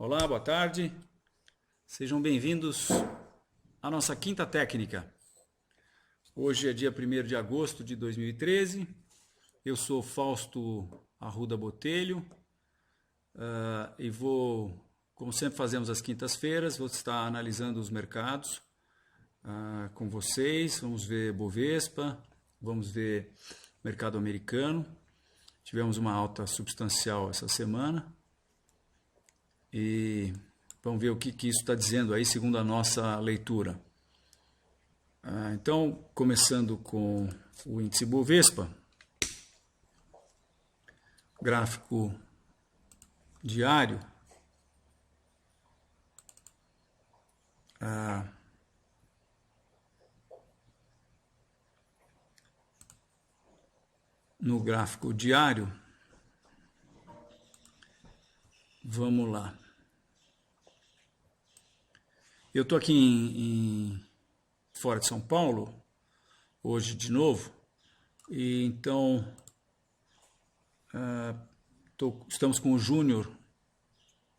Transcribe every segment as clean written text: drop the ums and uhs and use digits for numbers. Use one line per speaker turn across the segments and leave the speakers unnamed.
Olá, boa tarde. Sejam bem-vindos à nossa quinta técnica. Hoje é dia 1º de agosto de 2013. Eu sou Fausto Arruda Botelho e vou, como sempre fazemos às quintas-feiras, vou estar analisando os mercados com vocês. Vamos ver Bovespa, vamos ver mercado americano. Tivemos uma alta substancial essa semana. E vamos ver o que isso está dizendo aí, segundo a nossa leitura. Então, começando com o índice Bovespa, gráfico diário. No gráfico diário, vamos lá. Eu estou aqui fora de São Paulo, hoje de novo, e então estamos com o Júnior,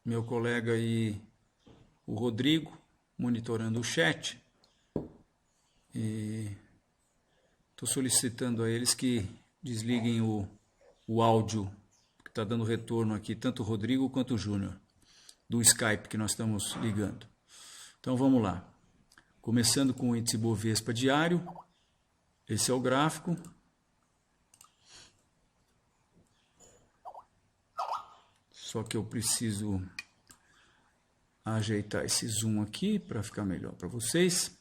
meu colega, e o Rodrigo, monitorando o chat, e estou solicitando a eles que desliguem o áudio, que está dando retorno aqui, tanto o Rodrigo quanto o Júnior, do Skype que nós estamos ligando. Então vamos lá, começando com o índice Bovespa diário, esse é o gráfico. Só que eu preciso ajeitar esse zoom aqui para ficar melhor para vocês.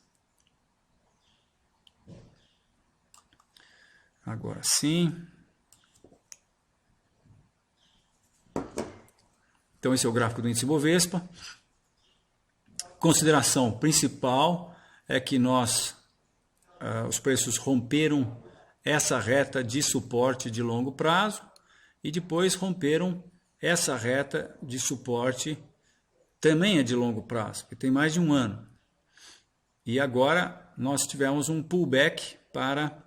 Agora sim. Então esse é o gráfico do índice Bovespa. Consideração principal é que os preços romperam essa reta de suporte de longo prazo e depois romperam essa reta de suporte também é de longo prazo, que tem mais de um ano. E agora nós tivemos um pullback para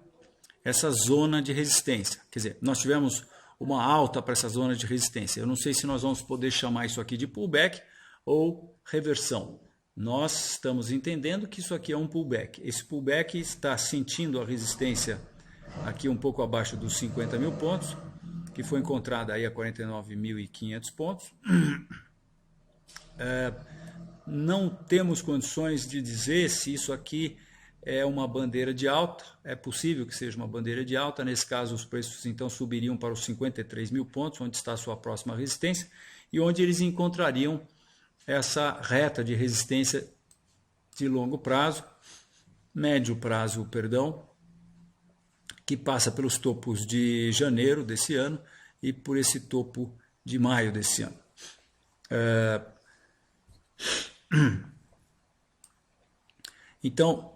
essa zona de resistência. Quer dizer, nós tivemos uma alta para essa zona de resistência. Eu não sei se nós vamos poder chamar isso aqui de pullback ou reversão. Nós estamos entendendo que isso aqui é um pullback. Esse pullback está sentindo a resistência aqui um pouco abaixo dos 50 mil pontos, que foi encontrada aí a 49.500 pontos. Não temos condições de dizer se isso aqui é uma bandeira de alta. É possível que seja uma bandeira de alta. Nesse caso, os preços então subiriam para os 53 mil pontos, onde está a sua próxima resistência, e onde eles encontrariam essa reta de resistência de longo prazo, médio prazo, perdão, que passa pelos topos de janeiro desse ano e por esse topo de maio desse ano. Então,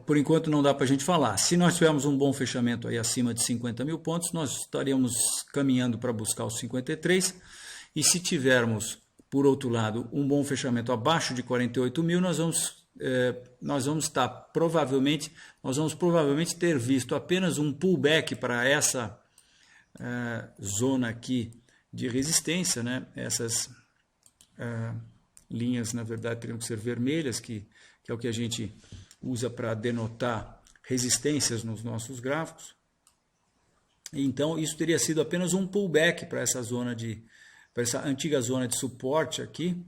por enquanto não dá para a gente falar. Se nós tivermos um bom fechamento aí acima de 50 mil pontos, nós estaríamos caminhando para buscar os 53, e se tivermos, por outro lado, um bom fechamento abaixo de 48 mil, nós vamos provavelmente ter visto apenas um pullback para essa zona aqui de resistência, né? Essas linhas, na verdade, teriam que ser vermelhas, que é o que a gente usa para denotar resistências nos nossos gráficos. Então, isso teria sido apenas um pullback para essa antiga zona de suporte aqui,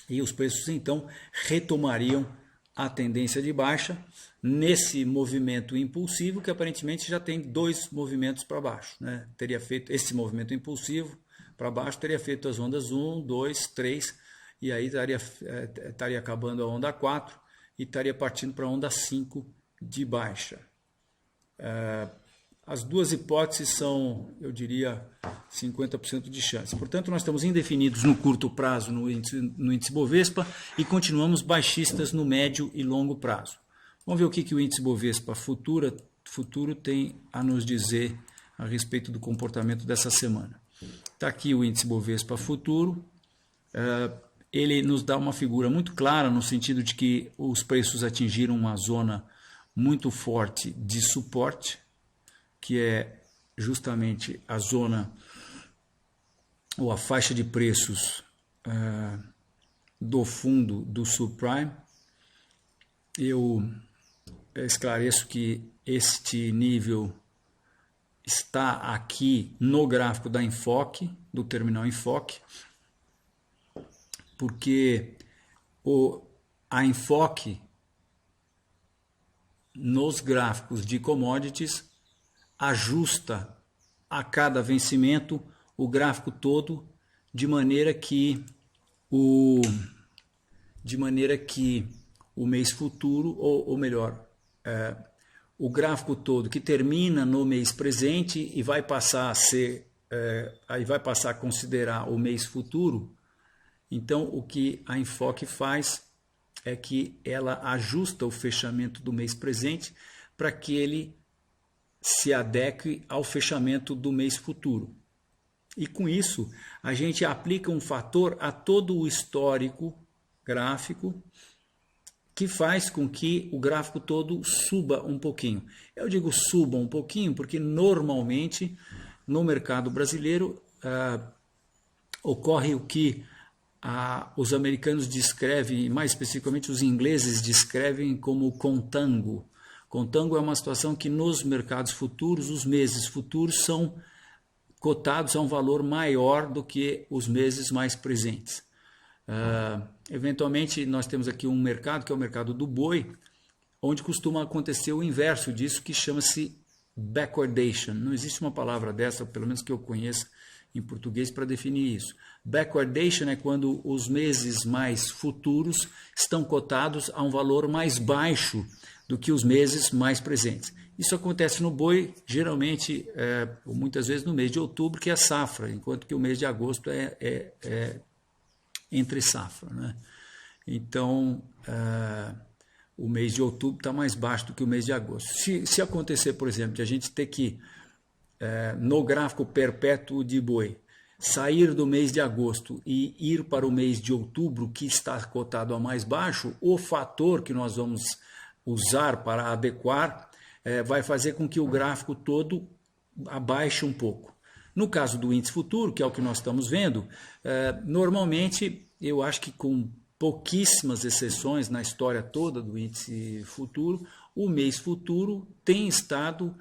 e os preços então retomariam a tendência de baixa nesse movimento impulsivo, que aparentemente já tem dois movimentos para baixo, né? Teria feito esse movimento impulsivo para baixo, teria feito as ondas 1, 2, 3, e aí estaria acabando a onda 4 e estaria partindo para a onda 5 de baixa. As duas hipóteses são, eu diria, 50% de chance. Portanto, nós estamos indefinidos no curto prazo no índice Bovespa e continuamos baixistas no médio e longo prazo. Vamos ver o que o índice Bovespa futuro tem a nos dizer a respeito do comportamento dessa semana. Está aqui o índice Bovespa futuro. Ele nos dá uma figura muito clara no sentido de que os preços atingiram uma zona muito forte de suporte, que é justamente a zona ou a faixa de preços do fundo do subprime, eu esclareço que este nível está aqui no gráfico da Enfoque, do terminal Enfoque, porque a Enfoque nos gráficos de commodities ajusta a cada vencimento o gráfico todo de maneira que o mês futuro, ou melhor, o gráfico todo que termina no mês presente e vai passar a ser, aí vai passar a considerar o mês futuro. Então, o que a Enfoque faz é que ela ajusta o fechamento do mês presente para que ele se adeque ao fechamento do mês futuro. E com isso, a gente aplica um fator a todo o histórico gráfico que faz com que o gráfico todo suba um pouquinho. Eu digo suba um pouquinho porque normalmente no mercado brasileiro ocorre o que os americanos descrevem, mais especificamente os ingleses descrevem como contango. Contango é uma situação que nos mercados futuros, os meses futuros são cotados a um valor maior do que os meses mais presentes. Eventualmente, nós temos aqui um mercado, que é o mercado do boi, onde costuma acontecer o inverso disso, que chama-se backwardation. Não existe uma palavra dessa, pelo menos que eu conheça em português, para definir isso. Backwardation é quando os meses mais futuros estão cotados a um valor mais baixo do que os meses mais presentes. Isso acontece no boi, geralmente, muitas vezes no mês de outubro, que é safra, enquanto que o mês de agosto é entre safra, né? Então, o mês de outubro está mais baixo do que o mês de agosto. Se acontecer, por exemplo, de a gente ter que, no gráfico perpétuo de boi, sair do mês de agosto e ir para o mês de outubro, que está cotado a mais baixo, o fator que nós vamos usar para adequar vai fazer com que o gráfico todo abaixe um pouco. No caso do índice futuro, que é o que nós estamos vendo, normalmente eu acho que com pouquíssimas exceções na história toda do índice futuro, o mês futuro tem estado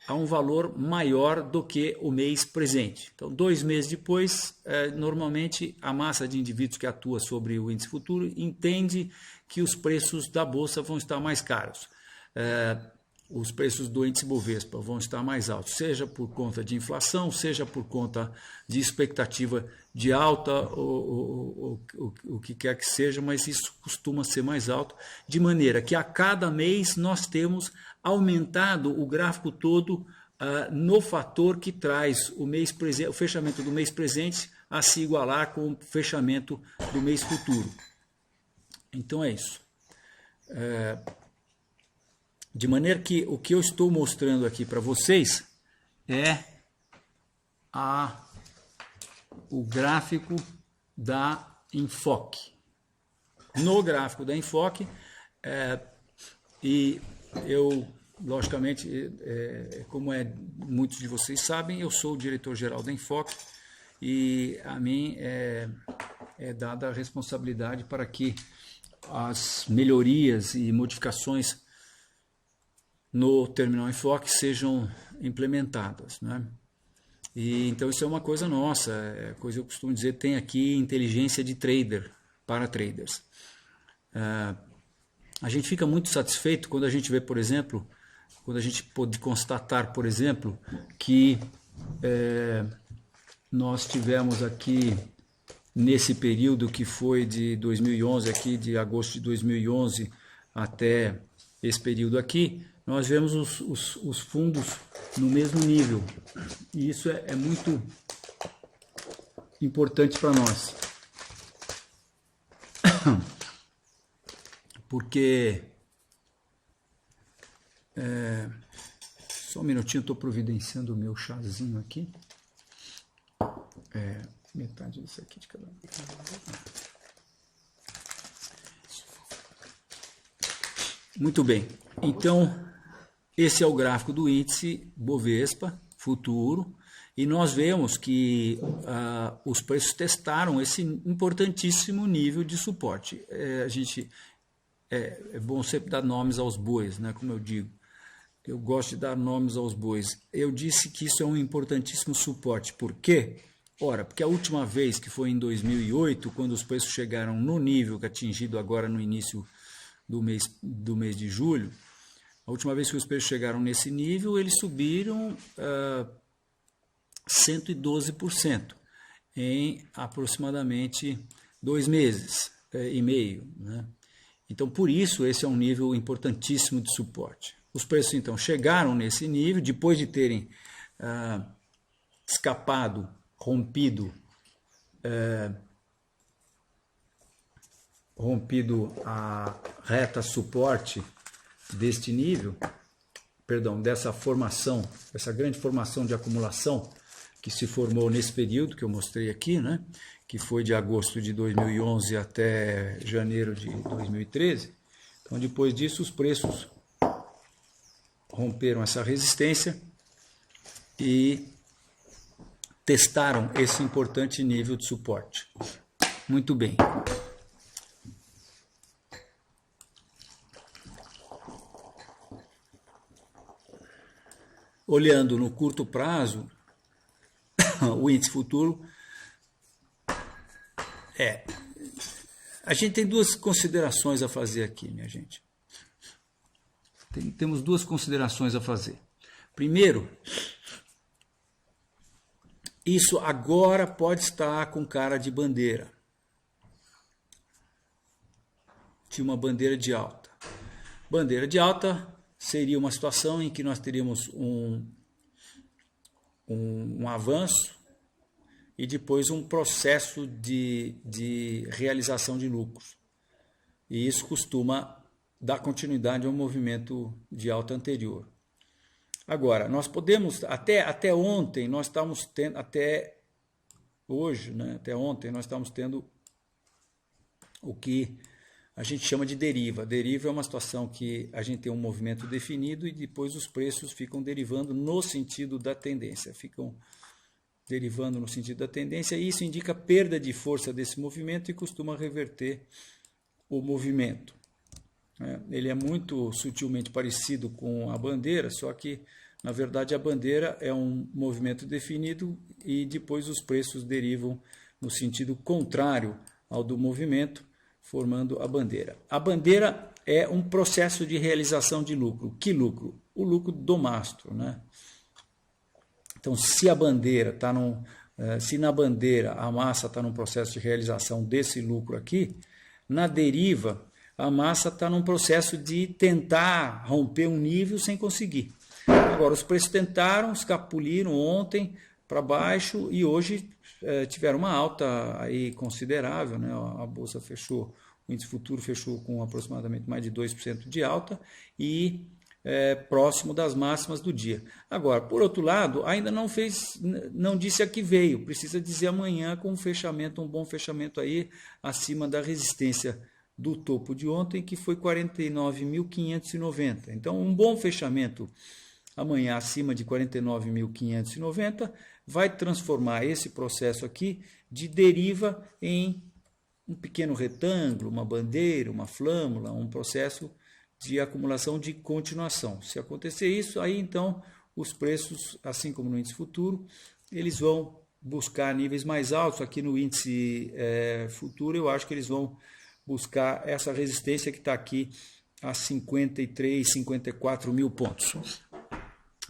a um valor maior do que o mês presente. Então, 2 meses depois, normalmente a massa de indivíduos que atua sobre o índice futuro entende que os preços da bolsa vão estar mais caros. Os preços do índice Bovespa vão estar mais altos, seja por conta de inflação, seja por conta de expectativa de alta, ou o que quer que seja, mas isso costuma ser mais alto, de maneira que a cada mês nós temos aumentado o gráfico todo no fator que traz o fechamento do mês presente a se igualar com o fechamento do mês futuro. Então é isso. De maneira que o que eu estou mostrando aqui para vocês é o gráfico da Enfoque. No gráfico da Enfoque, e eu, logicamente, como muitos de vocês sabem, eu sou o diretor-geral da Enfoque e a mim é dada a responsabilidade para que as melhorias e modificações no terminal Enfoque sejam implementadas, né? E então isso é uma coisa nossa, coisa que eu costumo dizer, tem aqui inteligência de trader para traders. A gente fica muito satisfeito quando a gente vê, por exemplo, quando a gente pode constatar, por exemplo, que nós tivemos aqui nesse período que foi de 2011, aqui de agosto de 2011 até esse período aqui, nós vemos os fundos no mesmo nível. E isso é muito importante para nós. Porque... só um minutinho, estou providenciando o meu chazinho aqui. Metade disso aqui de cada um. Muito bem. Então, esse é o gráfico do índice Bovespa futuro, e nós vemos que os preços testaram esse importantíssimo nível de suporte. É bom sempre dar nomes aos bois, né? Como eu digo. Eu gosto de dar nomes aos bois. Eu disse que isso é um importantíssimo suporte. Por quê? Ora, porque a última vez, que foi em 2008, quando os preços chegaram no nível que atingido agora no início do mês de julho, a última vez que os preços chegaram nesse nível, eles subiram 112% em aproximadamente 2 meses e meio, né? Então, por isso, esse é um nível importantíssimo de suporte. Os preços, então, chegaram nesse nível, depois de terem escapado, rompido a reta suporte deste nível, dessa formação, essa grande formação de acumulação que se formou nesse período que eu mostrei aqui, né? Que foi de agosto de 2011 até janeiro de 2013. Então, depois disso, os preços romperam essa resistência e testaram esse importante nível de suporte. Muito bem. Olhando no curto prazo, o índice futuro a gente tem duas considerações a fazer aqui, minha gente. Temos duas considerações a fazer. Primeiro, isso agora pode estar com cara de bandeira, de uma bandeira de alta. Bandeira de alta seria uma situação em que nós teríamos um avanço e depois um processo de realização de lucros. E isso costuma dar continuidade ao movimento de alta anterior. Agora, nós podemos, até ontem, nós estávamos tendo, até hoje, né, até ontem, nós estávamos tendo o que a gente chama de deriva. Deriva é uma situação que a gente tem um movimento definido e depois os preços ficam derivando no sentido da tendência. E isso indica perda de força desse movimento e costuma reverter o movimento. Ele é muito sutilmente parecido com a bandeira, só que, na verdade, a bandeira é um movimento definido e depois os preços derivam no sentido contrário ao do movimento, formando a bandeira. A bandeira é um processo de realização de lucro. Que lucro? O lucro do mastro, né? Então, se na bandeira a massa está num processo de realização desse lucro aqui, na deriva a massa está num processo de tentar romper um nível sem conseguir. Agora, os preços tentaram, escapuliram ontem para baixo e hoje tiveram uma alta aí considerável, né? A bolsa fechou, o índice futuro fechou com aproximadamente mais de 2% de alta e próximo das máximas do dia. Agora, por outro lado, ainda não disse a que veio, precisa dizer amanhã com um bom fechamento aí acima da resistência do topo de ontem, que foi 49.590. Então, um bom fechamento amanhã acima de 49.590 vai transformar esse processo aqui de deriva em um pequeno retângulo, uma bandeira, uma flâmula, um processo de acumulação de continuação. Se acontecer isso, aí então os preços, assim como no índice futuro, eles vão buscar níveis mais altos. Aqui no índice futuro, eu acho que eles vão buscar essa resistência que está aqui a 53, 54 mil pontos.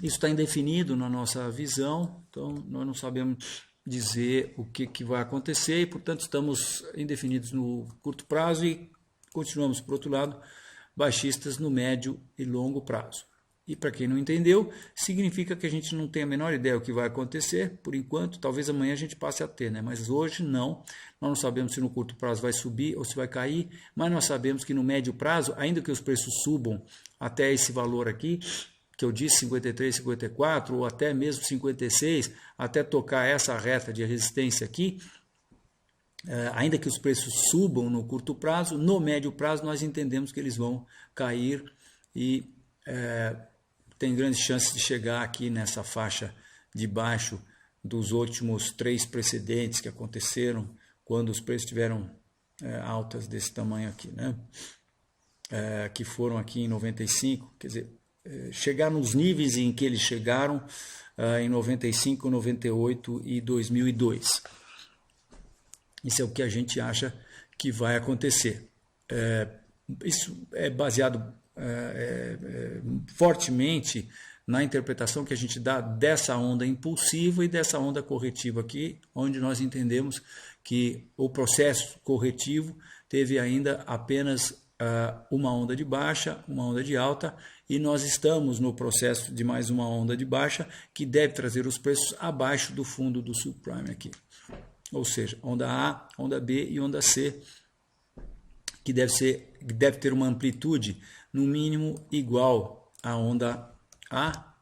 Isso está indefinido na nossa visão, então nós não sabemos dizer o que vai acontecer e, portanto, estamos indefinidos no curto prazo e continuamos, por outro lado, baixistas no médio e longo prazo. E para quem não entendeu, significa que a gente não tem a menor ideia do que vai acontecer, por enquanto, talvez amanhã a gente passe a ter, né? Mas hoje não, nós não sabemos se no curto prazo vai subir ou se vai cair, mas nós sabemos que no médio prazo, ainda que os preços subam até esse valor aqui, que eu disse 53, 54 ou até mesmo 56, até tocar essa reta de resistência aqui, ainda que os preços subam no curto prazo, no médio prazo nós entendemos que eles vão cair e tem grandes chances de chegar aqui nessa faixa debaixo dos últimos 3 precedentes que aconteceram quando os preços tiveram altas desse tamanho aqui, né? Que foram aqui em 95, quer dizer, chegar nos níveis em que eles chegaram em 95, 98 e 2002. Isso é o que a gente acha que vai acontecer. Isso é baseado fortemente na interpretação que a gente dá dessa onda impulsiva e dessa onda corretiva aqui, onde nós entendemos que o processo corretivo teve ainda apenas uma onda de baixa, uma onda de alta, e nós estamos no processo de mais uma onda de baixa que deve trazer os preços abaixo do fundo do subprime aqui. Ou seja, onda A, onda B e onda C, que deve ter uma amplitude no mínimo igual à onda A,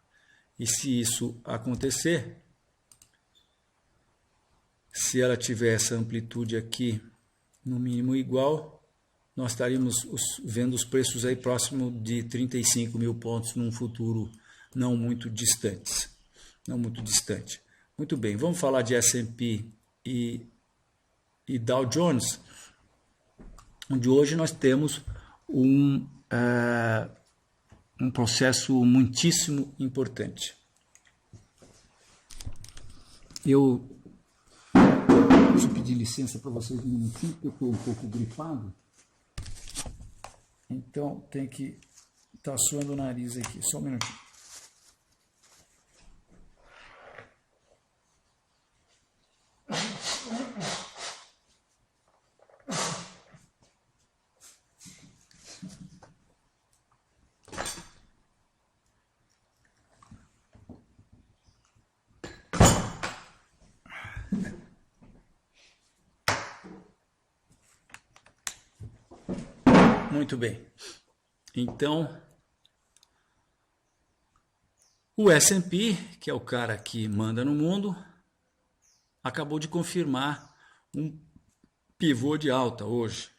e se isso acontecer, se ela tiver essa amplitude aqui no mínimo igual, nós estaríamos vendo os preços aí próximo de 35 mil pontos num futuro não muito distante. Muito bem, vamos falar de S&P e Dow Jones, onde hoje nós temos um processo muitíssimo importante. Eu preciso pedir licença para vocês um minutinho, porque eu estou um pouco gripado. Então tem que estar suando o nariz aqui. Só um minutinho. Muito bem, então o S&P, que é o cara que manda no mundo, acabou de confirmar um pivô de alta hoje.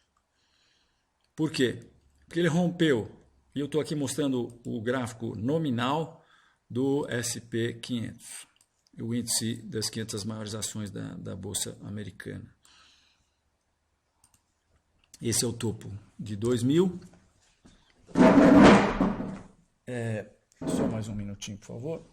Por quê? Porque ele rompeu, e eu estou aqui mostrando o gráfico nominal do S&P 500, o índice das 500 maiores ações da Bolsa Americana. Esse é o topo de 2000. Só mais um minutinho, por favor.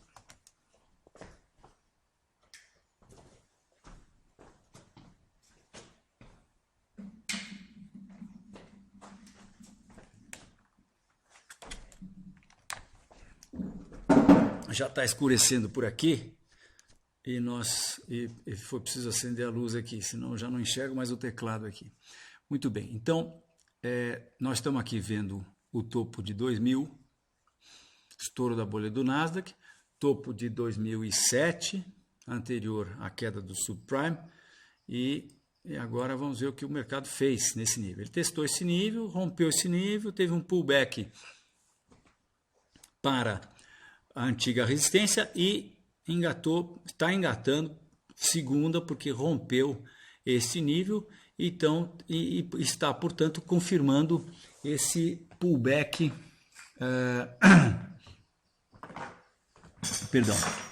Já está escurecendo por aqui e foi preciso acender a luz aqui, senão eu já não enxergo mais o teclado aqui. Muito bem, então nós estamos aqui vendo o topo de 2000, estouro da bolha do Nasdaq, topo de 2007, anterior à queda do subprime, e agora vamos ver o que o mercado fez nesse nível. Ele testou esse nível, rompeu esse nível, teve um pullback para a antiga resistência e está engatando segunda, porque rompeu esse nível. Então, e está, portanto, confirmando esse pullback,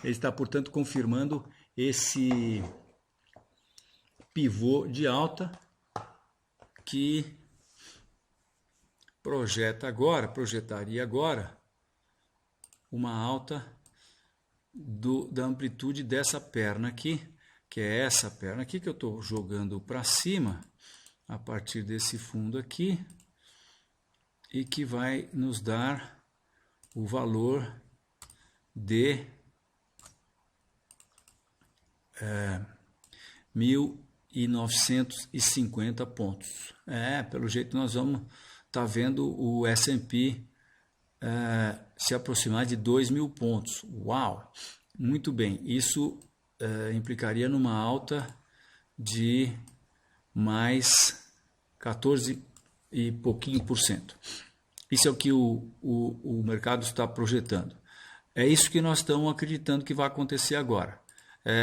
ele está, portanto, confirmando esse pivô de alta que projetaria agora uma alta da amplitude dessa perna aqui, que é essa perna aqui que eu estou jogando para cima, a partir desse fundo aqui, e que vai nos dar o valor de 1.950 pontos. Pelo jeito nós vamos estar vendo o S&P se aproximar de 2.000 pontos. Uau! Muito bem, isso implicaria numa alta de mais 14 e pouquinho por cento. Isso é o que o mercado está projetando. É isso que nós estamos acreditando que vai acontecer agora.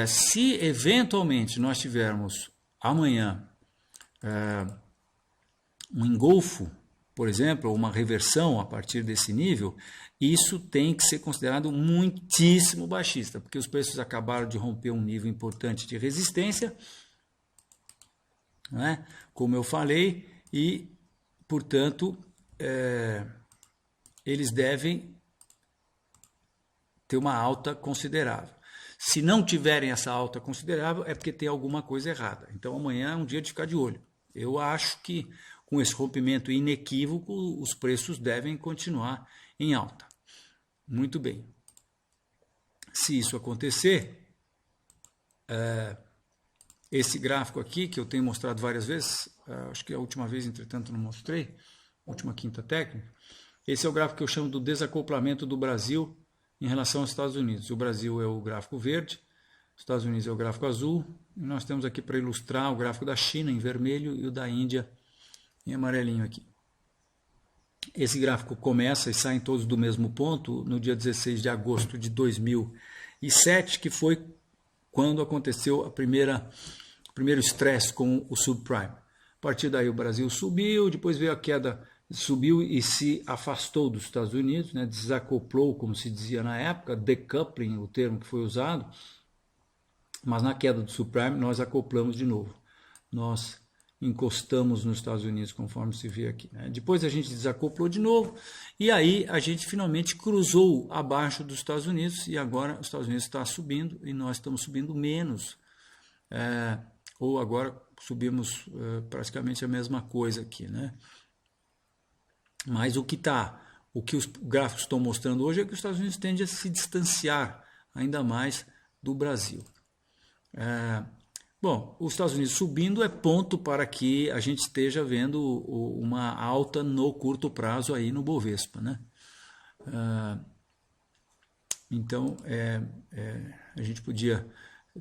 Se eventualmente nós tivermos amanhã um engolfo por exemplo, ou uma reversão a partir desse nível, isso tem que ser considerado muitíssimo baixista, porque os preços acabaram de romper um nível importante de resistência, né? Como eu falei, e, portanto, eles devem ter uma alta considerável. Se não tiverem essa alta considerável, é porque tem alguma coisa errada. Então, amanhã é um dia de ficar de olho. Eu acho que, com esse rompimento inequívoco, os preços devem continuar em alta. Muito bem. Se isso acontecer, esse gráfico aqui, que eu tenho mostrado várias vezes, acho que a última vez, entretanto, não mostrei, última quinta técnica, esse é o gráfico que eu chamo do desacoplamento do Brasil em relação aos Estados Unidos. O Brasil é o gráfico verde, os Estados Unidos é o gráfico azul, e nós temos aqui para ilustrar o gráfico da China em vermelho e o da Índia em amarelinho aqui. Esse gráfico começa e saem todos do mesmo ponto no dia 16 de agosto de 2007, que foi quando aconteceu o primeiro estresse com o subprime. A partir daí o Brasil subiu, depois veio a queda, subiu e se afastou dos Estados Unidos, né, desacoplou, como se dizia na época, decoupling, o termo que foi usado, mas na queda do subprime nós acoplamos de novo. Nós encostamos nos Estados Unidos, conforme se vê aqui, né? Depois a gente desacoplou de novo e aí a gente finalmente cruzou abaixo dos Estados Unidos e agora os Estados Unidos está subindo e nós estamos subindo menos, ou agora subimos praticamente a mesma coisa aqui, né? Mas o que os gráficos estão mostrando hoje é que os Estados Unidos tendem a se distanciar ainda mais do Brasil. Bom, os Estados Unidos subindo é ponto para que a gente esteja vendo uma alta no curto prazo aí no Bovespa, né? Então, a gente podia,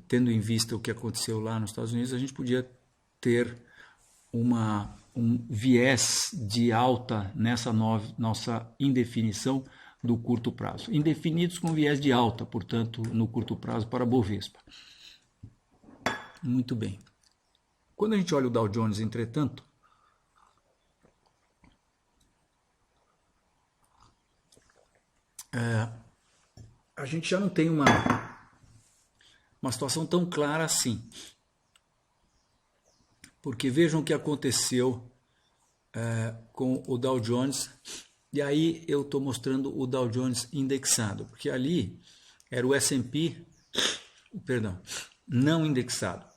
tendo em vista o que aconteceu lá nos Estados Unidos, a gente podia ter um viés de alta nessa nossa indefinição do curto prazo. Indefinidos com viés de alta, portanto, no curto prazo para Bovespa. Muito bem. Quando a gente olha o Dow Jones, entretanto, a gente já não tem uma situação tão clara assim. Porque vejam o que aconteceu com o Dow Jones. E aí eu estou mostrando o Dow Jones indexado, porque ali era o S&P, não indexado.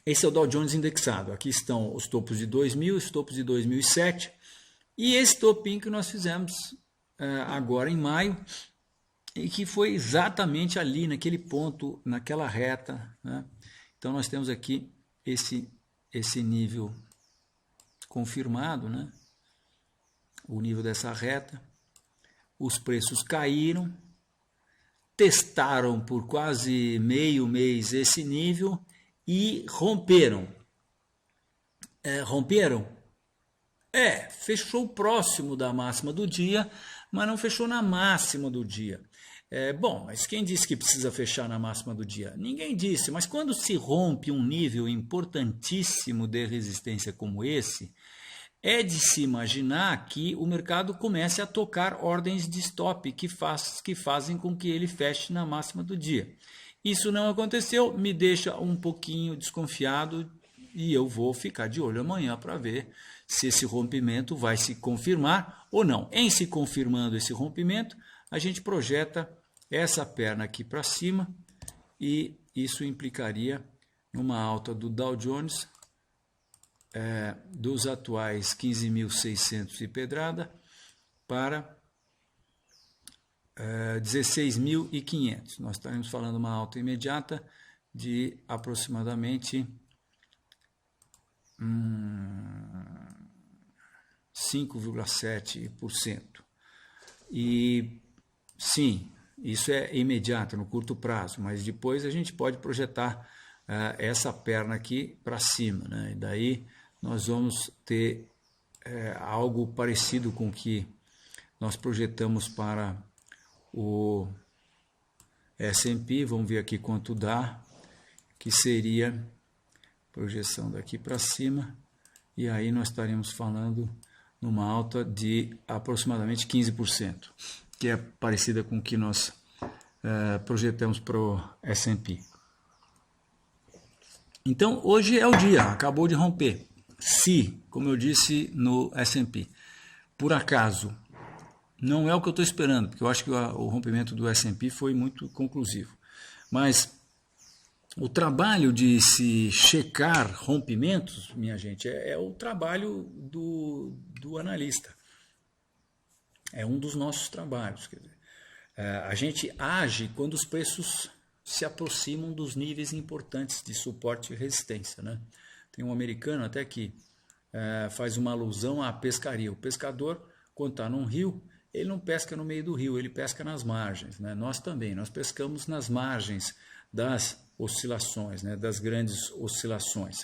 Esse é o Dow Jones indexado. Aqui estão os topos de 2000, os topos de 2007 e esse topinho que nós fizemos agora em maio e que foi exatamente ali, naquele ponto, naquela reta, né? Então nós temos aqui esse nível confirmado, né? O nível dessa reta. Os preços caíram, testaram por quase meio mês esse nível e romperam. Fechou próximo da máxima do dia, mas não fechou na máxima do dia. Bom, mas quem disse que precisa fechar na máxima do dia? Ninguém disse, mas quando se rompe um nível importantíssimo de resistência como esse, é de se imaginar que o mercado comece a tocar ordens de stop que fazem com que ele feche na máxima do dia. Isso não aconteceu, me deixa um pouquinho desconfiado e eu vou ficar de olho amanhã para ver se esse rompimento vai se confirmar ou não. Em se confirmando esse rompimento, a gente projeta essa perna aqui para cima e isso implicaria uma alta do Dow Jones dos atuais 15.600 e pedrada para 16.500. Nós estaremos falando uma alta imediata de aproximadamente 5,7%. E sim, isso é imediato, no curto prazo, mas depois a gente pode projetar essa perna aqui para cima, né? E daí nós vamos ter algo parecido com o que nós projetamos para o S&P. Vamos ver aqui quanto dá, que seria projeção daqui para cima e aí nós estaremos falando numa alta de aproximadamente 15%, que é parecida com o que nós projetamos para o S&P. Então, hoje é o dia, acabou de romper. Se, como eu disse no S&P, por acaso, não é o que eu estou esperando, porque eu acho que o rompimento do S&P foi muito conclusivo, mas o trabalho de se checar rompimentos, minha gente, é o trabalho do analista. É um dos nossos trabalhos. Quer dizer, a gente age quando os preços se aproximam dos níveis importantes de suporte e resistência, né? Tem um americano até que faz uma alusão à pescaria. O pescador, quando está num rio, ele não pesca no meio do rio, ele pesca nas margens, né? Nós também, nós pescamos nas margens das oscilações, né? Das grandes oscilações.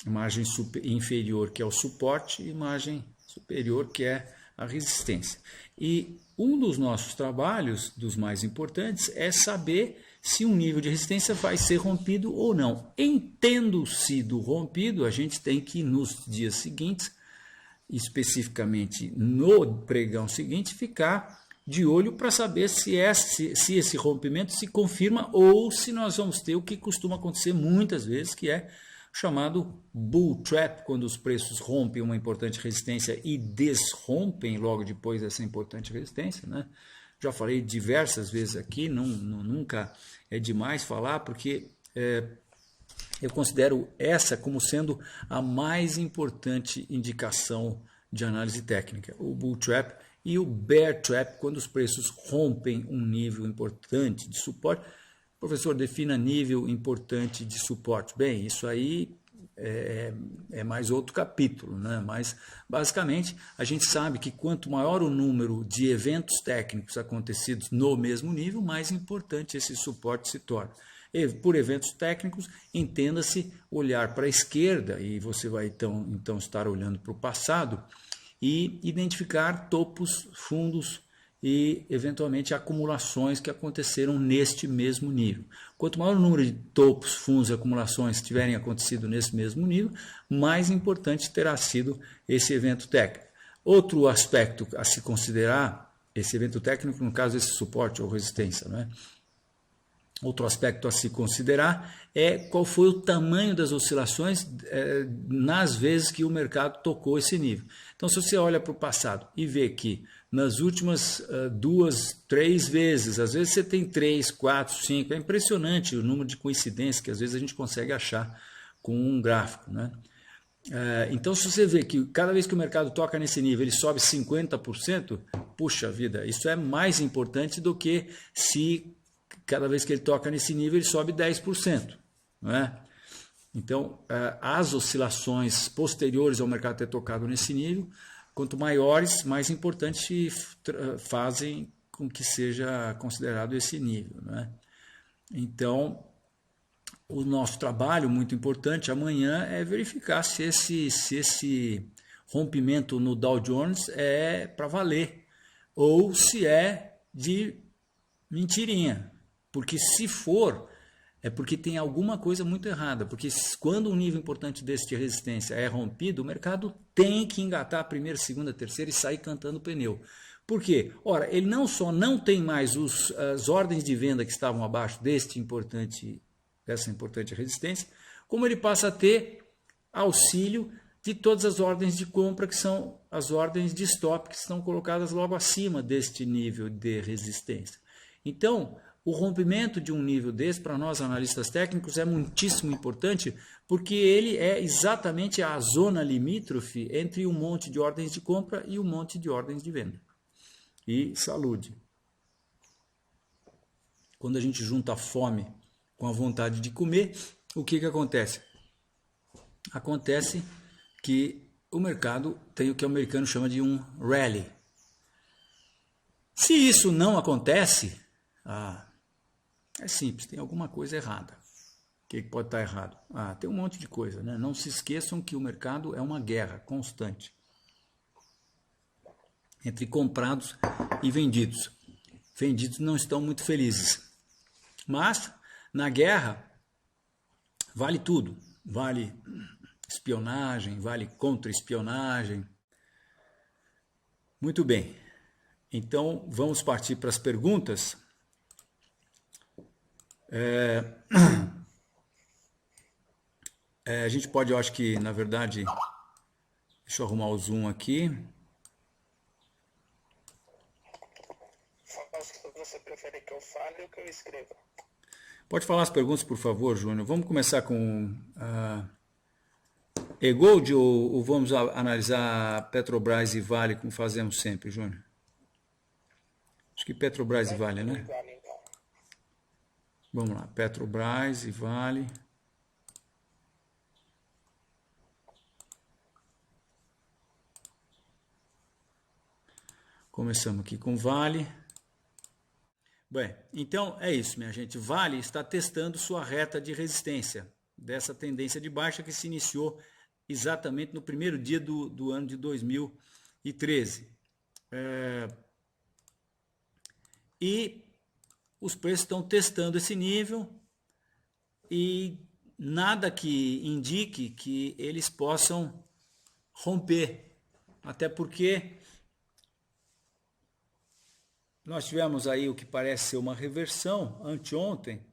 Margem inferior, que é o suporte, e margem superior, que é a resistência. E um dos nossos trabalhos, dos mais importantes, é saber se um nível de resistência vai ser rompido ou não. Em tendo sido rompido, a gente tem que, nos dias seguintes, especificamente no pregão seguinte, ficar de olho para saber se esse rompimento se confirma ou se nós vamos ter o que costuma acontecer muitas vezes, que é o chamado bull trap, quando os preços rompem uma importante resistência e desrompem logo depois dessa importante resistência, né? Já falei diversas vezes aqui, nunca é demais falar, porque eu considero essa como sendo a mais importante indicação de análise técnica, o bull trap e o bear trap, quando os preços rompem um nível importante de suporte. Professor, defina nível importante de suporte. Bem, isso aí é mais outro capítulo, né? Mas, basicamente, a gente sabe que quanto maior o número de eventos técnicos acontecidos no mesmo nível, mais importante esse suporte se torna. E, por eventos técnicos, entenda-se olhar para a esquerda, e você vai então estar olhando para o passado, e identificar topos, fundos e, eventualmente, acumulações que aconteceram neste mesmo nível. Quanto maior o número de topos, fundos e acumulações tiverem acontecido nesse mesmo nível, mais importante terá sido esse evento técnico. Outro aspecto a se considerar, esse evento técnico, no caso, esse suporte ou resistência, não é? Outro aspecto a se considerar é qual foi o tamanho das oscilações nas vezes que o mercado tocou esse nível. Então, se você olha para o passado e vê que nas últimas 2, 3 vezes, às vezes você tem 3, 4, 5, é impressionante o número de coincidências que às vezes a gente consegue achar com um gráfico, né? Então, se você vê que cada vez que o mercado toca nesse nível ele sobe 50%, puxa vida, isso é mais importante do que se cada vez que ele toca nesse nível ele sobe 10%. Não é? Então, as oscilações posteriores ao mercado ter tocado nesse nível, quanto maiores, mais importante fazem com que seja considerado esse nível. Não é? Então, o nosso trabalho, muito importante amanhã, é verificar se esse rompimento no Dow Jones é para valer ou se é de mentirinha. Porque se for, é porque tem alguma coisa muito errada. Porque quando um nível importante desse de resistência é rompido, o mercado tem que engatar a primeira, segunda, terceira e sair cantando pneu. Por quê? Ora, ele não só não tem mais as ordens de venda que estavam abaixo dessa importante resistência, como ele passa a ter auxílio de todas as ordens de compra, que são as ordens de stop, que estão colocadas logo acima deste nível de resistência. Então, o rompimento de um nível desse, para nós analistas técnicos, é muitíssimo importante, porque ele é exatamente a zona limítrofe entre um monte de ordens de compra e um monte de ordens de venda. E saúde. Quando a gente junta a fome com a vontade de comer, o que acontece? Acontece que o mercado tem o que o americano chama de um rally. Se isso não acontece, é simples, tem alguma coisa errada. O que pode estar errado? Tem um monte de coisa, né? Não se esqueçam que o mercado é uma guerra constante entre comprados e vendidos. Vendidos não estão muito felizes. Mas, na guerra, vale tudo. Vale espionagem, vale contra espionagem. Muito bem, então vamos partir para as perguntas. A gente pode, eu acho que, na verdade, deixa eu arrumar o zoom aqui.
Você prefere que eu fale ou que eu escreva?
Pode falar as perguntas, por favor, Júnior. Vamos começar com E-Gold ou vamos analisar Petrobras e Vale, como fazemos sempre, Júnior? Acho que Petrobras e Vale, né?
Vale, então.
Vamos lá, Petrobras e Vale. Começamos aqui com Vale. Bem, então é isso, minha gente. Vale está testando sua reta de resistência dessa tendência de baixa que se iniciou exatamente no primeiro dia do ano de 2013. E os preços estão testando esse nível e nada que indique que eles possam romper, até porque nós tivemos aí o que parece ser uma reversão anteontem,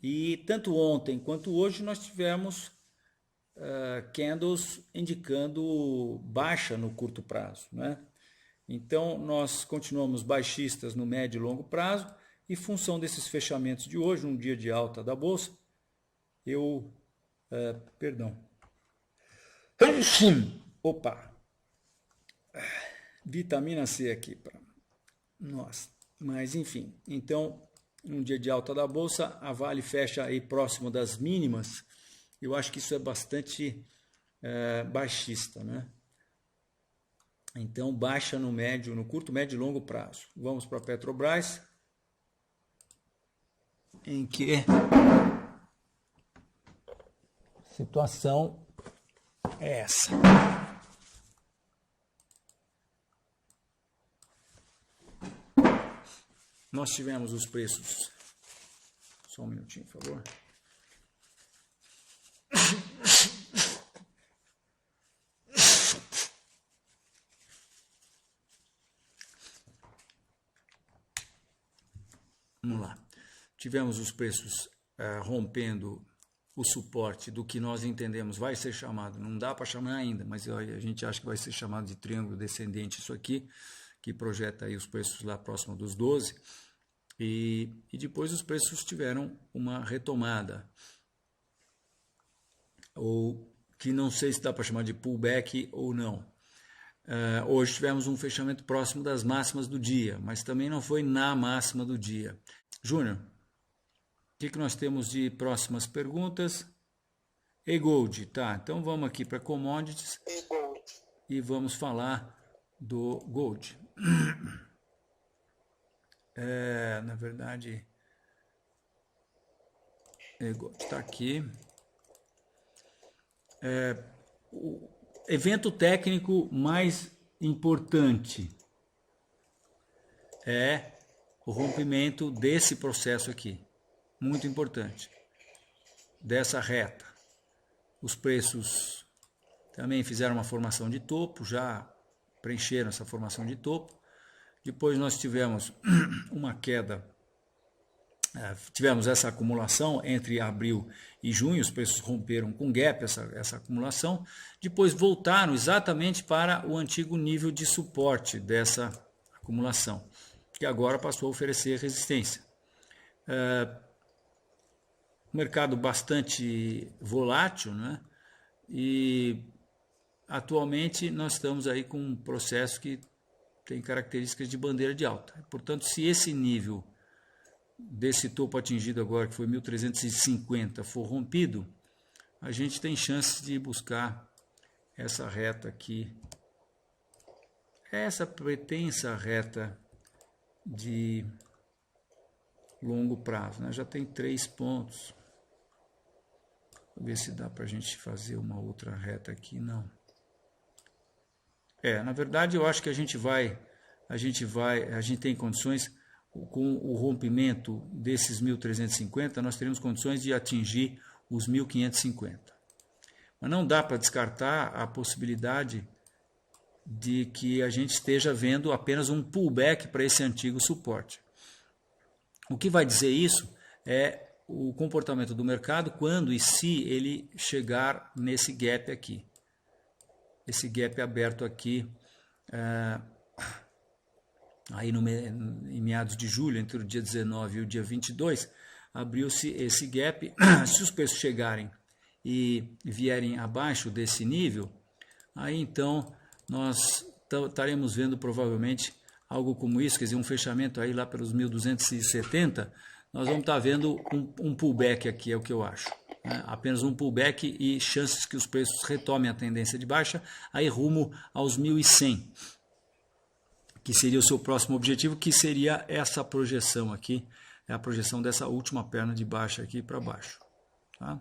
e tanto ontem quanto hoje nós tivemos candles indicando baixa no curto prazo, né? Então nós continuamos baixistas no médio e longo prazo, e em função desses fechamentos de hoje, um dia de alta da bolsa, vitamina C aqui para nós. Mas enfim, então, um dia de alta da bolsa, a Vale fecha aí próximo das mínimas. Eu acho que isso é bastante baixista, né? Então, baixa no curto, médio e longo prazo. Vamos para a Petrobras, em que a situação é essa. Nós tivemos os preços, só um minutinho, por favor. Vamos lá. Tivemos os preços rompendo o suporte do que nós entendemos vai ser chamado, não dá para chamar ainda, mas a gente acha que vai ser chamado de triângulo descendente isso aqui, que projeta aí os preços lá próximo dos 12, e depois os preços tiveram uma retomada, ou que não sei se dá para chamar de pullback ou não. Hoje tivemos um fechamento próximo das máximas do dia, mas também não foi na máxima do dia. Júnior, o que nós temos de próximas perguntas? E-Gold, tá, então vamos aqui para Commodities e vamos falar do Gold. Na verdade, E-Gold está aqui. O evento técnico mais importante é o rompimento desse processo aqui, muito importante, dessa reta. Os preços também fizeram uma formação de topo, já preencheram essa formação de topo. Depois nós tivemos uma queda, tivemos essa acumulação entre abril e junho, os preços romperam com gap essa acumulação, depois voltaram exatamente para o antigo nível de suporte dessa acumulação, que agora passou a oferecer resistência. Mercado bastante volátil, né? E atualmente nós estamos aí com um processo que tem características de bandeira de alta. Portanto, se esse nível desse topo atingido agora, que foi 1.350, for rompido, a gente tem chances de buscar essa reta aqui, essa pretensa reta de longo prazo, né? Já tem 3 pontos. Vou ver se dá para a gente fazer uma outra reta aqui. Não. Na verdade, eu acho que a gente tem condições, com o rompimento desses 1.350, nós teremos condições de atingir os 1.550. Mas não dá para descartar a possibilidade de que a gente esteja vendo apenas um pullback para esse antigo suporte. O que vai dizer isso é o comportamento do mercado quando e se ele chegar nesse gap aqui. Esse gap aberto aqui, aí em meados de julho, entre o dia 19 e o dia 22, abriu-se esse gap. Se os preços chegarem e vierem abaixo desse nível, aí então nós estaremos vendo provavelmente algo como isso, quer dizer, um fechamento aí lá pelos 1.270, nós vamos estar vendo um pullback aqui, é o que eu acho. Apenas um pullback e chances que os preços retomem a tendência de baixa, aí rumo aos 1.100, que seria o seu próximo objetivo, que seria essa projeção aqui, é a projeção dessa última perna de baixa aqui para baixo. Tá?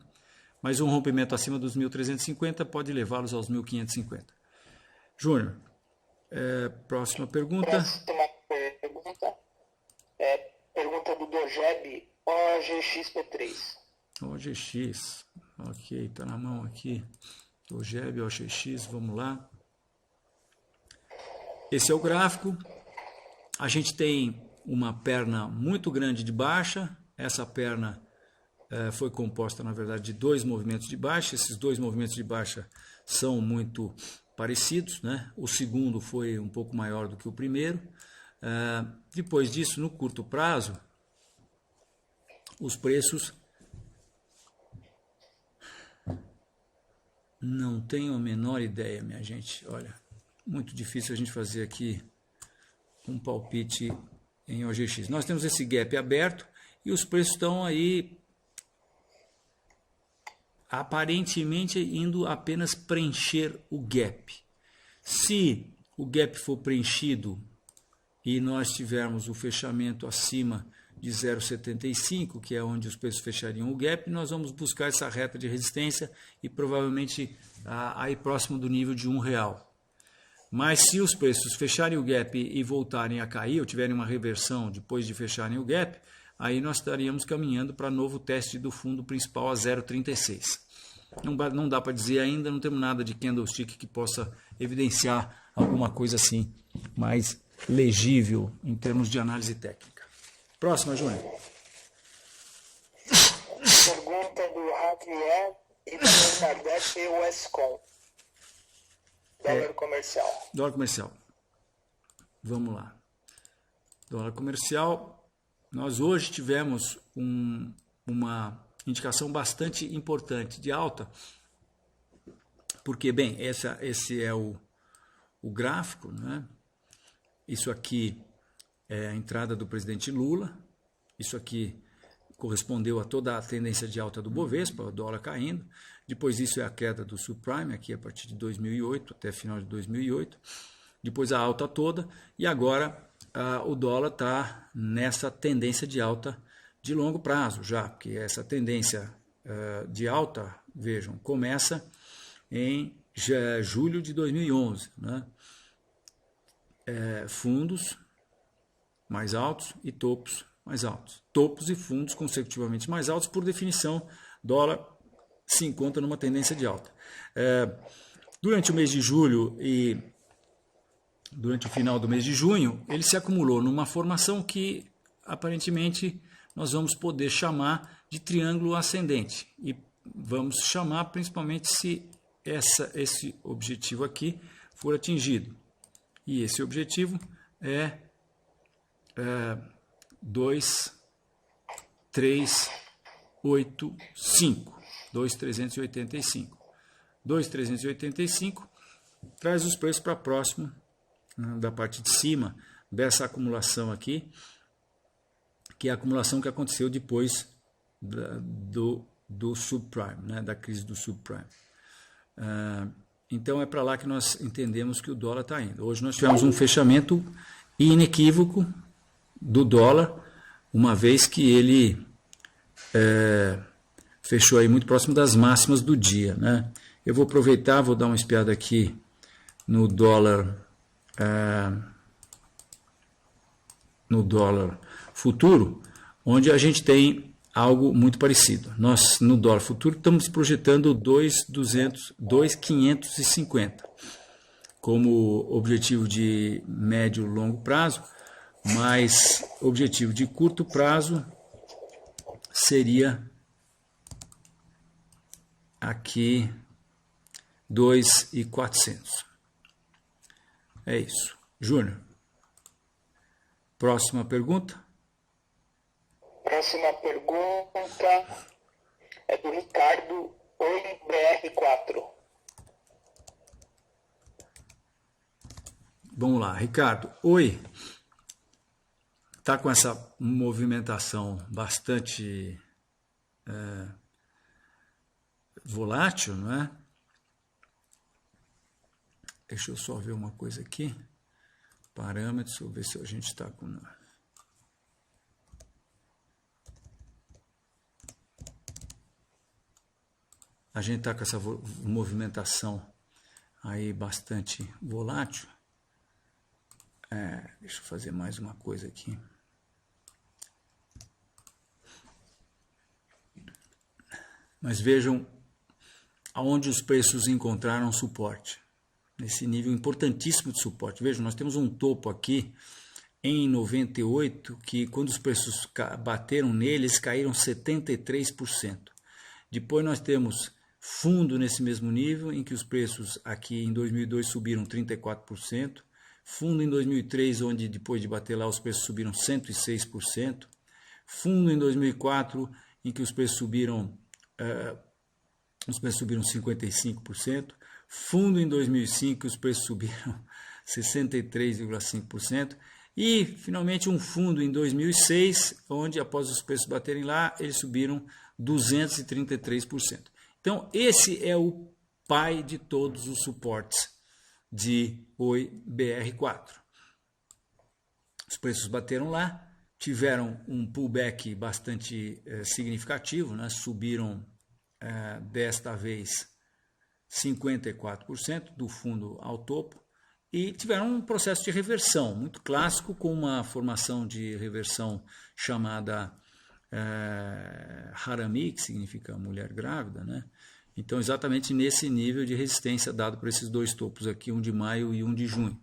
Mas um rompimento acima dos 1.350 pode levá-los aos 1.550. Júnior, próxima pergunta.
Próxima pergunta pergunta do Dojeb OGXP3.
OGX, ok, está na mão aqui. Dojeb OGX, vamos lá. Esse é o gráfico. A gente tem uma perna muito grande de baixa. Essa perna foi composta, na verdade, de dois movimentos de baixa. Esses dois movimentos de baixa são muito parecidos, né? O segundo foi um pouco maior do que o primeiro. Depois disso, no curto prazo, os preços não tenho a menor ideia, minha gente. Olha, muito difícil a gente fazer aqui um palpite em OGX. Nós temos esse gap aberto e os preços estão aí aparentemente indo apenas preencher o gap. Se o gap for preenchido e nós tivermos o fechamento acima de 0,75, que é onde os preços fechariam o gap, nós vamos buscar essa reta de resistência e provavelmente aí próximo do nível de R$1. Mas se os preços fecharem o gap e voltarem a cair, ou tiverem uma reversão depois de fecharem o gap, aí nós estaríamos caminhando para novo teste do fundo principal a 0,36. Não dá para dizer ainda, não temos nada de candlestick que possa evidenciar alguma coisa assim mais legível em termos de análise técnica. Próxima, Júnior.
Pergunta do Javier e também Kardec e o Escom. Dólar comercial.
Dólar comercial. Vamos lá. Dólar comercial. Nós hoje tivemos uma indicação bastante importante de alta, porque, bem, esse é o gráfico, né? Isso aqui é a entrada do presidente Lula, isso aqui correspondeu a toda a tendência de alta do Bovespa, o dólar caindo, depois isso é a queda do subprime, aqui a partir de 2008, até final de 2008, depois a alta toda, e agora o dólar está nessa tendência de alta de longo prazo já, porque essa tendência de alta, vejam, começa em julho de 2011, né? Fundos mais altos e topos mais altos. Topos e fundos consecutivamente mais altos, por definição, dólar se encontra numa tendência de alta. Durante o mês de julho e durante o final do mês de junho, ele se acumulou numa formação que aparentemente nós vamos poder chamar de triângulo ascendente. E vamos chamar principalmente se esse objetivo aqui for atingido. E esse objetivo é 2.385. 2.385. 2.385 traz os preços para próximo da parte de cima dessa acumulação aqui, que é a acumulação que aconteceu depois do subprime, né, da crise do subprime. Então é para lá que nós entendemos que o dólar está indo. Hoje nós tivemos um fechamento inequívoco do dólar, uma vez que ele fechou aí muito próximo das máximas do dia, né? Eu vou aproveitar, vou dar uma espiada aqui no dólar futuro, onde a gente tem algo muito parecido. Nós, no dólar futuro, estamos projetando 2.550 como objetivo de médio e longo prazo, mas objetivo de curto prazo seria aqui 2.400. É isso. Júnior, próxima pergunta.
Próxima pergunta é do Ricardo, Oi BR4.
Vamos lá, Ricardo. Oi. Está com essa movimentação bastante volátil, não é? Deixa eu só ver uma coisa aqui. Parâmetros, deixa eu ver se a gente está com... A gente está com essa movimentação aí bastante volátil. Deixa eu fazer mais uma coisa aqui. Mas vejam aonde os preços encontraram suporte. Nesse nível importantíssimo de suporte. Vejam, nós temos um topo aqui em 98, que quando os preços bateram neles, caíram 73%. Depois nós temos fundo nesse mesmo nível, em que os preços aqui em 2002 subiram 34%. Fundo em 2003, onde depois de bater lá os preços subiram 106%. Fundo em 2004, em que os preços subiram 55%. Fundo em 2005, os preços subiram 63,5%. E, finalmente, um fundo em 2006, onde, após os preços baterem lá, eles subiram 233%. Então, esse é o pai de todos os suportes de Oi BR4. Os preços bateram lá, tiveram um pullback bastante significativo, né? Subiram desta vez 54% do fundo ao topo e tiveram um processo de reversão muito clássico, com uma formação de reversão chamada Harami, que significa mulher grávida, né? Então, exatamente nesse nível de resistência dado por esses dois topos aqui, um de maio e um de junho.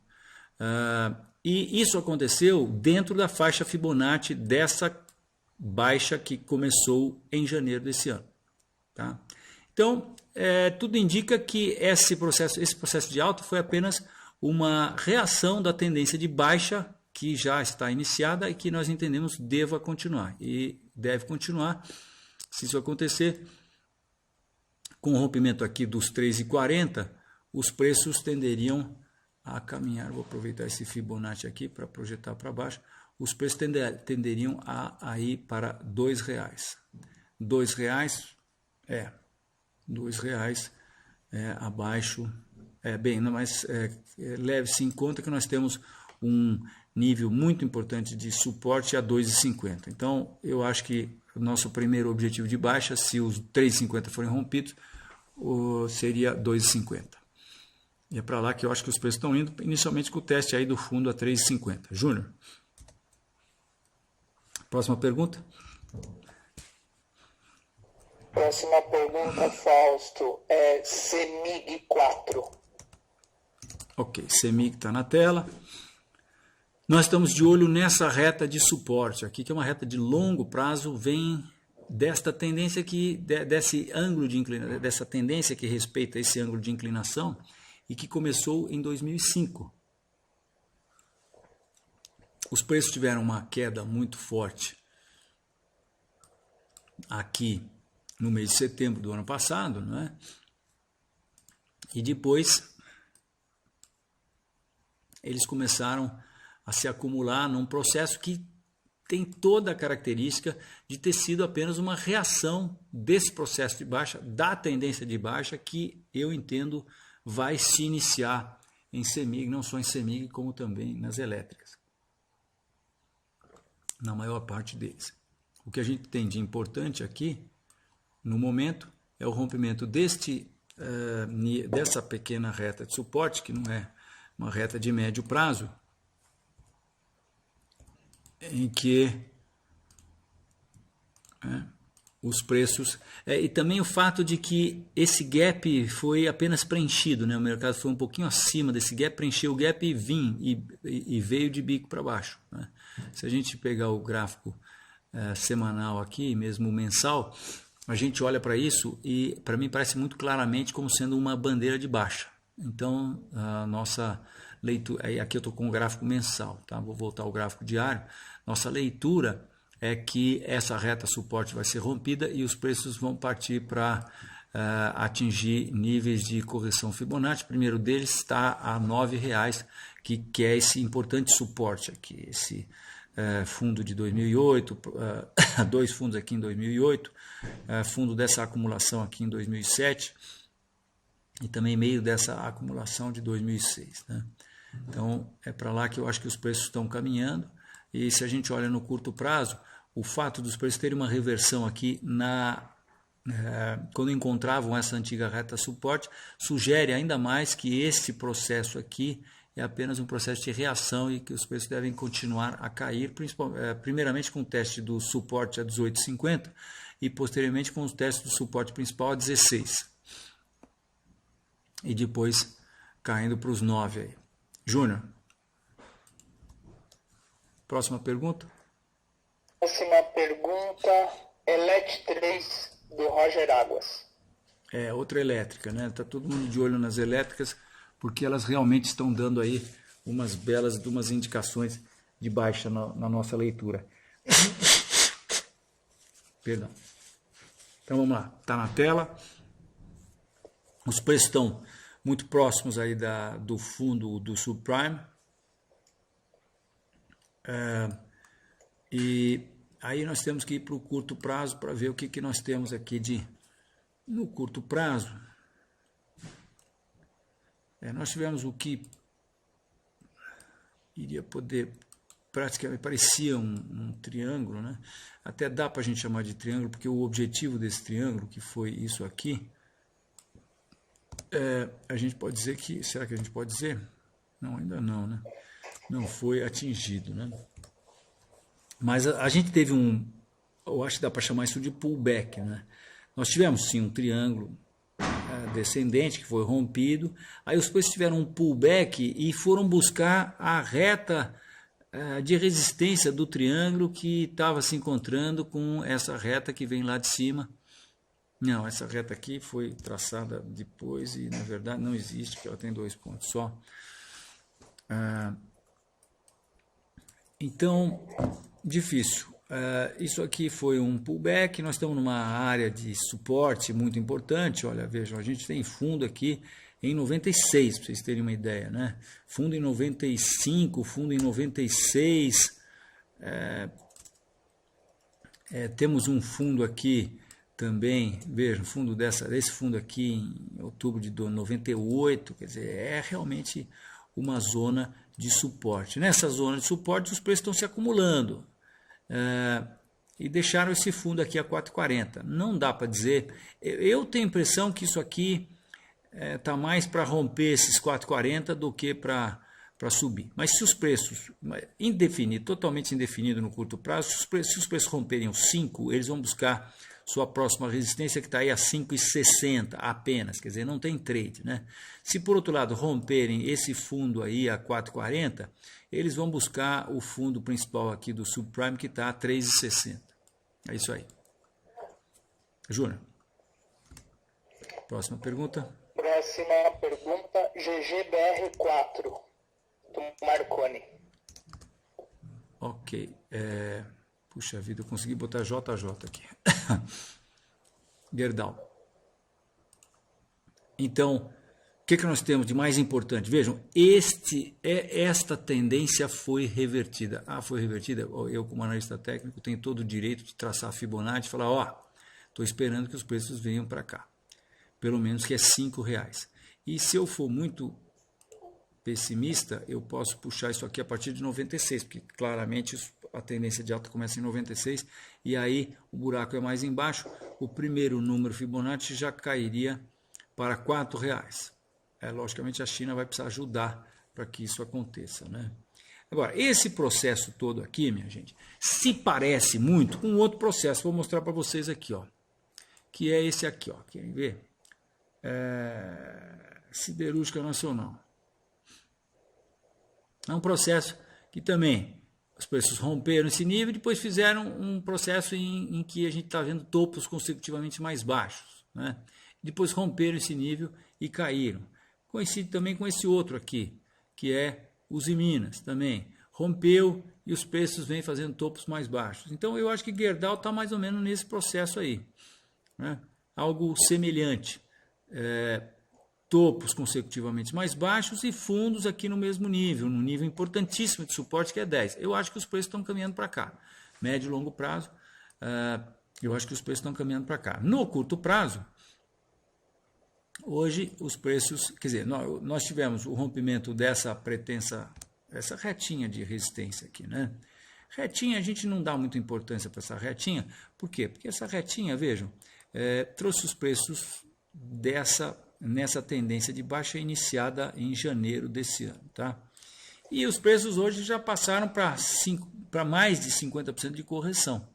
E isso aconteceu dentro da faixa Fibonacci dessa baixa que começou em janeiro desse ano. Tá? Então, tudo indica que esse processo de alta foi apenas uma reação da tendência de baixa que já está iniciada e que nós entendemos deva continuar. E deve continuar. Se isso acontecer, com o rompimento aqui dos 3,40, os preços tenderiam a caminhar. Vou aproveitar esse Fibonacci aqui para projetar para baixo. Os preços tenderiam a ir para R$ 2,00. R$ 2,00 abaixo. Mas leve-se em conta que nós temos um nível muito importante de suporte a 2,50. Então, eu acho que o nosso primeiro objetivo de baixa, se os 3,50 forem rompidos, seria 2,50. E é para lá que eu acho que os preços estão indo, inicialmente com o teste aí do fundo a 3,50. Júnior. Próxima pergunta.
Próxima pergunta, Fausto, é CEMIG 4.
Ok, CEMIG está na tela. Nós estamos de olho nessa reta de suporte aqui, que é uma reta de longo prazo, vem desta tendência desse ângulo de inclinação, dessa tendência que respeita esse ângulo de inclinação e que começou em 2005. Os preços tiveram uma queda muito forte aqui no mês de setembro do ano passado, não é? E depois eles começaram a se acumular num processo que tem toda a característica de ter sido apenas uma reação desse processo de baixa, da tendência de baixa, que eu entendo vai se iniciar em CEMIG, não só em CEMIG, como também nas elétricas, na maior parte deles. O que a gente tem de importante aqui, no momento, é o rompimento dessa pequena reta de suporte, que não é uma reta de médio prazo, em que os preços, e também o fato de que esse gap foi apenas preenchido, né? O mercado foi um pouquinho acima desse gap, preencheu o gap e veio de bico para baixo, né? Se a gente pegar o gráfico semanal aqui, mesmo mensal, a gente olha para isso e para mim parece muito claramente como sendo uma bandeira de baixa. Então a nossa leitura, aqui eu estou com o gráfico mensal, tá? Vou voltar ao gráfico diário. Nossa leitura é que essa reta suporte vai ser rompida e os preços vão partir para atingir níveis de correção Fibonacci. O primeiro deles está a R$ 9,00, que é esse importante suporte aqui, esse fundo de 2008, dois fundos aqui em 2008, fundo dessa acumulação aqui em 2007 e também meio dessa acumulação de 2006, né? Então é para lá que eu acho que os preços estão caminhando. E se a gente olha no curto prazo, o fato dos preços terem uma reversão aqui quando encontravam essa antiga reta suporte, sugere ainda mais que esse processo aqui é apenas um processo de reação e que os preços devem continuar a cair, primeiramente com o teste do suporte a 18,50 e posteriormente com o teste do suporte principal a 16. E depois caindo para os 9 aí. Júnior. Próxima pergunta.
Próxima pergunta, Elet 3, do Roger Águas.
Outra elétrica, né? Tá todo mundo de olho nas elétricas, porque elas realmente estão dando aí umas indicações de baixa na nossa leitura. Perdão. Então vamos lá, tá na tela. Os preços estão muito próximos aí do fundo do subprime. E aí nós temos que ir para o curto prazo para ver o que nós temos aqui no curto prazo. Nós tivemos o que iria poder, praticamente parecia um triângulo, né? Até dá para a gente chamar de triângulo, porque o objetivo desse triângulo, que foi isso aqui, a gente pode dizer que, será que a gente pode dizer? Não, ainda não, né? Não foi atingido, né? Mas a gente teve eu acho que dá para chamar isso de pullback, né? Nós tivemos sim um triângulo descendente que foi rompido, aí os preços tiveram um pullback e foram buscar a reta de resistência do triângulo que estava se encontrando com essa reta que vem lá de cima. Não, essa reta aqui foi traçada depois e na verdade não existe, porque ela tem 2 pontos só. Então, difícil. Isso aqui foi um pullback, nós estamos numa área de suporte muito importante. Olha, vejam, a gente tem fundo aqui em 96, para vocês terem uma ideia, né? Fundo em 95, fundo em 96. Temos um fundo aqui também, vejam, esse fundo aqui em outubro de 98, quer dizer, é realmente uma zona de suporte. Nessa zona de suporte, os preços estão se acumulando. E deixaram esse fundo aqui a 4,40. Não dá para dizer. Eu tenho a impressão que isso aqui está mais para romper esses 4,40 do que para subir. Mas se os preços, totalmente indefinido no curto prazo, se os preços romperem os 5, eles vão buscar sua próxima resistência, que está aí a 5,60 apenas, quer dizer, não tem trade, né? Se por outro lado romperem esse fundo aí a 4,40, eles vão buscar o fundo principal aqui do subprime, que está a 3,60. É isso aí. Júnior. Próxima pergunta.
Próxima pergunta, GGBR4, do Marconi.
Ok. Puxa vida, eu consegui botar JJ aqui. Gerdau. Então, o que nós temos de mais importante? Vejam, esta tendência foi revertida. Foi revertida? Eu, como analista técnico, tenho todo o direito de traçar a Fibonacci e falar, estou esperando que os preços venham para cá. Pelo menos que é R$5. E se eu for muito pessimista, eu posso puxar isso aqui a partir de 96, porque claramente a tendência de alta começa em 96, e aí o buraco é mais embaixo, o primeiro número Fibonacci já cairia para R$4. Logicamente a China vai precisar ajudar para que isso aconteça, né? Agora, esse processo todo aqui, minha gente, se parece muito com outro processo. Vou mostrar para vocês aqui, ó, que é esse aqui, ó. Querem ver? Siderúrgica Nacional. É um processo que também os preços romperam esse nível e depois fizeram um processo em que a gente está vendo topos consecutivamente mais baixos, né? Depois romperam esse nível e caíram. Coincide também com esse outro aqui, que é Uzi Minas também. Rompeu e os preços vêm fazendo topos mais baixos. Então eu acho que Gerdau está mais ou menos nesse processo aí, né? Algo semelhante. Topos consecutivamente mais baixos e fundos aqui no mesmo nível, num nível importantíssimo de suporte que é 10. Eu acho que os preços estão caminhando para cá. Médio e longo prazo, eu acho que os preços estão caminhando para cá. No curto prazo, hoje os preços, quer dizer, nós tivemos o rompimento dessa pretensa, essa retinha de resistência aqui, né? Retinha, a gente não dá muita importância para essa retinha. Por quê? Porque essa retinha, vejam, trouxe os preços nessa tendência de baixa iniciada em janeiro desse ano, tá? E os preços hoje já passaram para mais de 50% de correção,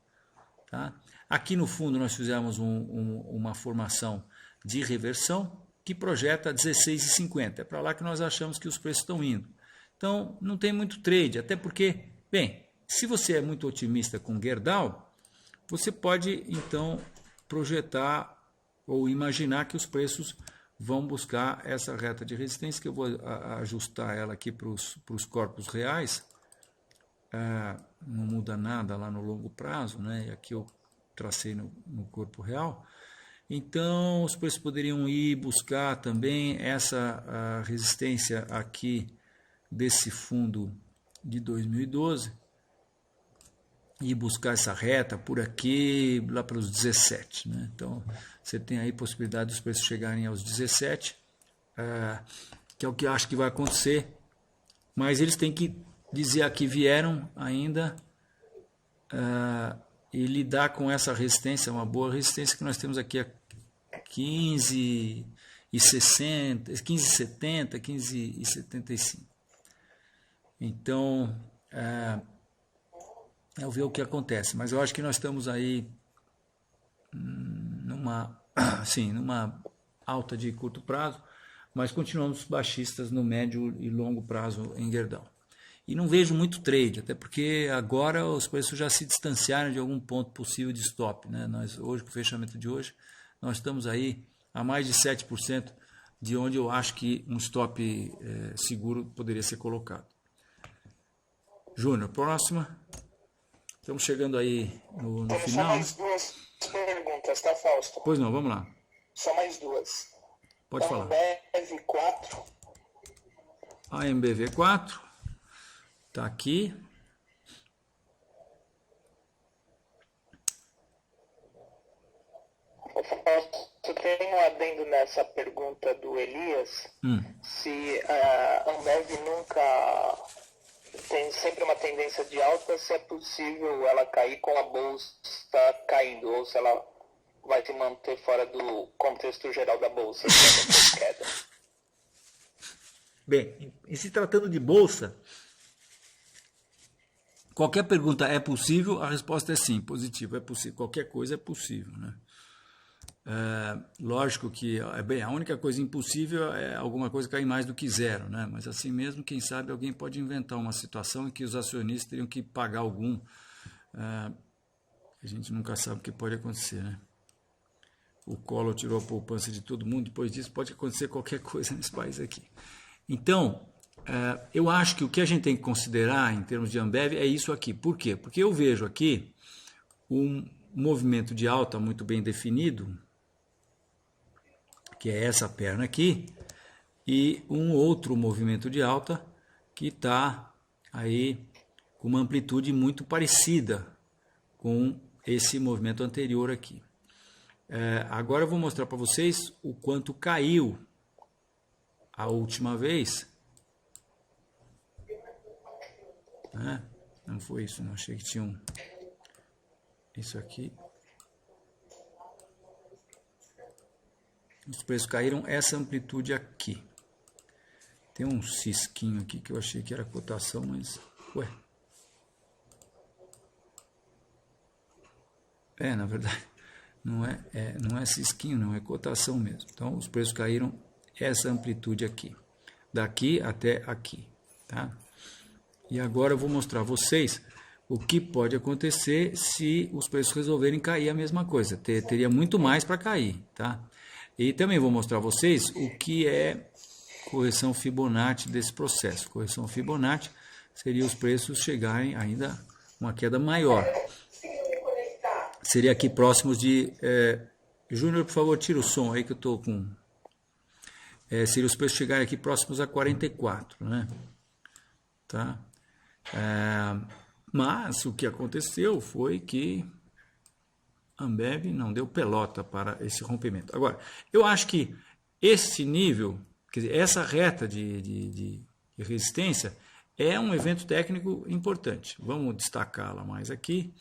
tá? Aqui no fundo nós fizemos uma formação de reversão que projeta 16,50. É para lá que nós achamos que os preços estão indo. Então não tem muito trade, até porque, bem, se você é muito otimista com Gerdau, você pode então projetar ou imaginar que os preços vão buscar essa reta de resistência, que eu vou ajustar ela aqui para os corpos reais. Não muda nada lá no longo prazo, né? E aqui eu tracei no corpo real. Então os preços poderiam ir buscar também essa resistência aqui desse fundo de 2012 e buscar essa reta por aqui, lá para os 17. Né? Então, você tem aí possibilidade dos preços chegarem aos 17, que é o que eu acho que vai acontecer. Mas eles têm que dizer a que vieram ainda e lidar com essa resistência, uma boa resistência que nós temos aqui a 15,60, 15,70, 15,75. Então, eu ver o que acontece, mas eu acho que nós estamos aí numa alta de curto prazo, mas continuamos baixistas no médio e longo prazo em Gerdau. E não vejo muito trade, até porque agora os preços já se distanciaram de algum ponto possível de stop, né? Nós, hoje, com o fechamento de hoje, nós estamos aí a mais de 7% de onde eu acho que um stop seguro poderia ser colocado. Júnior, próxima. Estamos chegando aí no final.
Só mais duas perguntas, tá, Fausto?
Pois não, vamos lá.
Só mais duas.
Pode falar.
Ambev 4.
A MBV4 está aqui.
Fausto, tem um adendo nessa pergunta do Elias. Se a Ambev nunca tem sempre uma tendência de alta, se é possível ela cair com a bolsa caindo, ou se ela vai se manter fora do contexto geral da bolsa, se ela queda.
Bem, em se tratando de bolsa, qualquer pergunta é possível, a resposta é sim, positiva, é possível, qualquer coisa é possível, né? Lógico que a única coisa impossível é alguma coisa cair mais do que zero, né? Mas assim mesmo, quem sabe alguém pode inventar uma situação em que os acionistas teriam que pagar algum. A gente nunca sabe o que pode acontecer, né? O Collor tirou a poupança de todo mundo, depois disso pode acontecer qualquer coisa nesse país aqui. Então, eu acho que o que a gente tem que considerar em termos de Ambev é isso aqui. Por quê? Porque eu vejo aqui um movimento de alta muito bem definido, que é essa perna aqui, e um outro movimento de alta que está aí com uma amplitude muito parecida com esse movimento anterior aqui. Agora eu vou mostrar para vocês o quanto caiu a última vez. Não foi isso, não achei que tinha isso aqui. Os preços caíram essa amplitude aqui. Tem um cisquinho aqui que eu achei que era cotação, mas Ué. Na verdade, não é cisquinho, não, é cotação mesmo. Então, os preços caíram essa amplitude aqui, daqui até aqui, tá? E agora eu vou mostrar a vocês o que pode acontecer se os preços resolverem cair a mesma coisa. Teria muito mais para cair, tá? E também vou mostrar a vocês o que é correção Fibonacci desse processo. Correção Fibonacci seria os preços chegarem ainda uma queda maior. Seria aqui próximos de... Júnior, por favor, tira o som aí que eu estou com... seria os preços chegarem aqui próximos a 44, né? Tá? Mas o que aconteceu foi que a Ambev não deu pelota para esse rompimento. Agora, eu acho que esse nível, quer dizer, essa reta de resistência é um evento técnico importante. Vamos destacá-la mais aqui.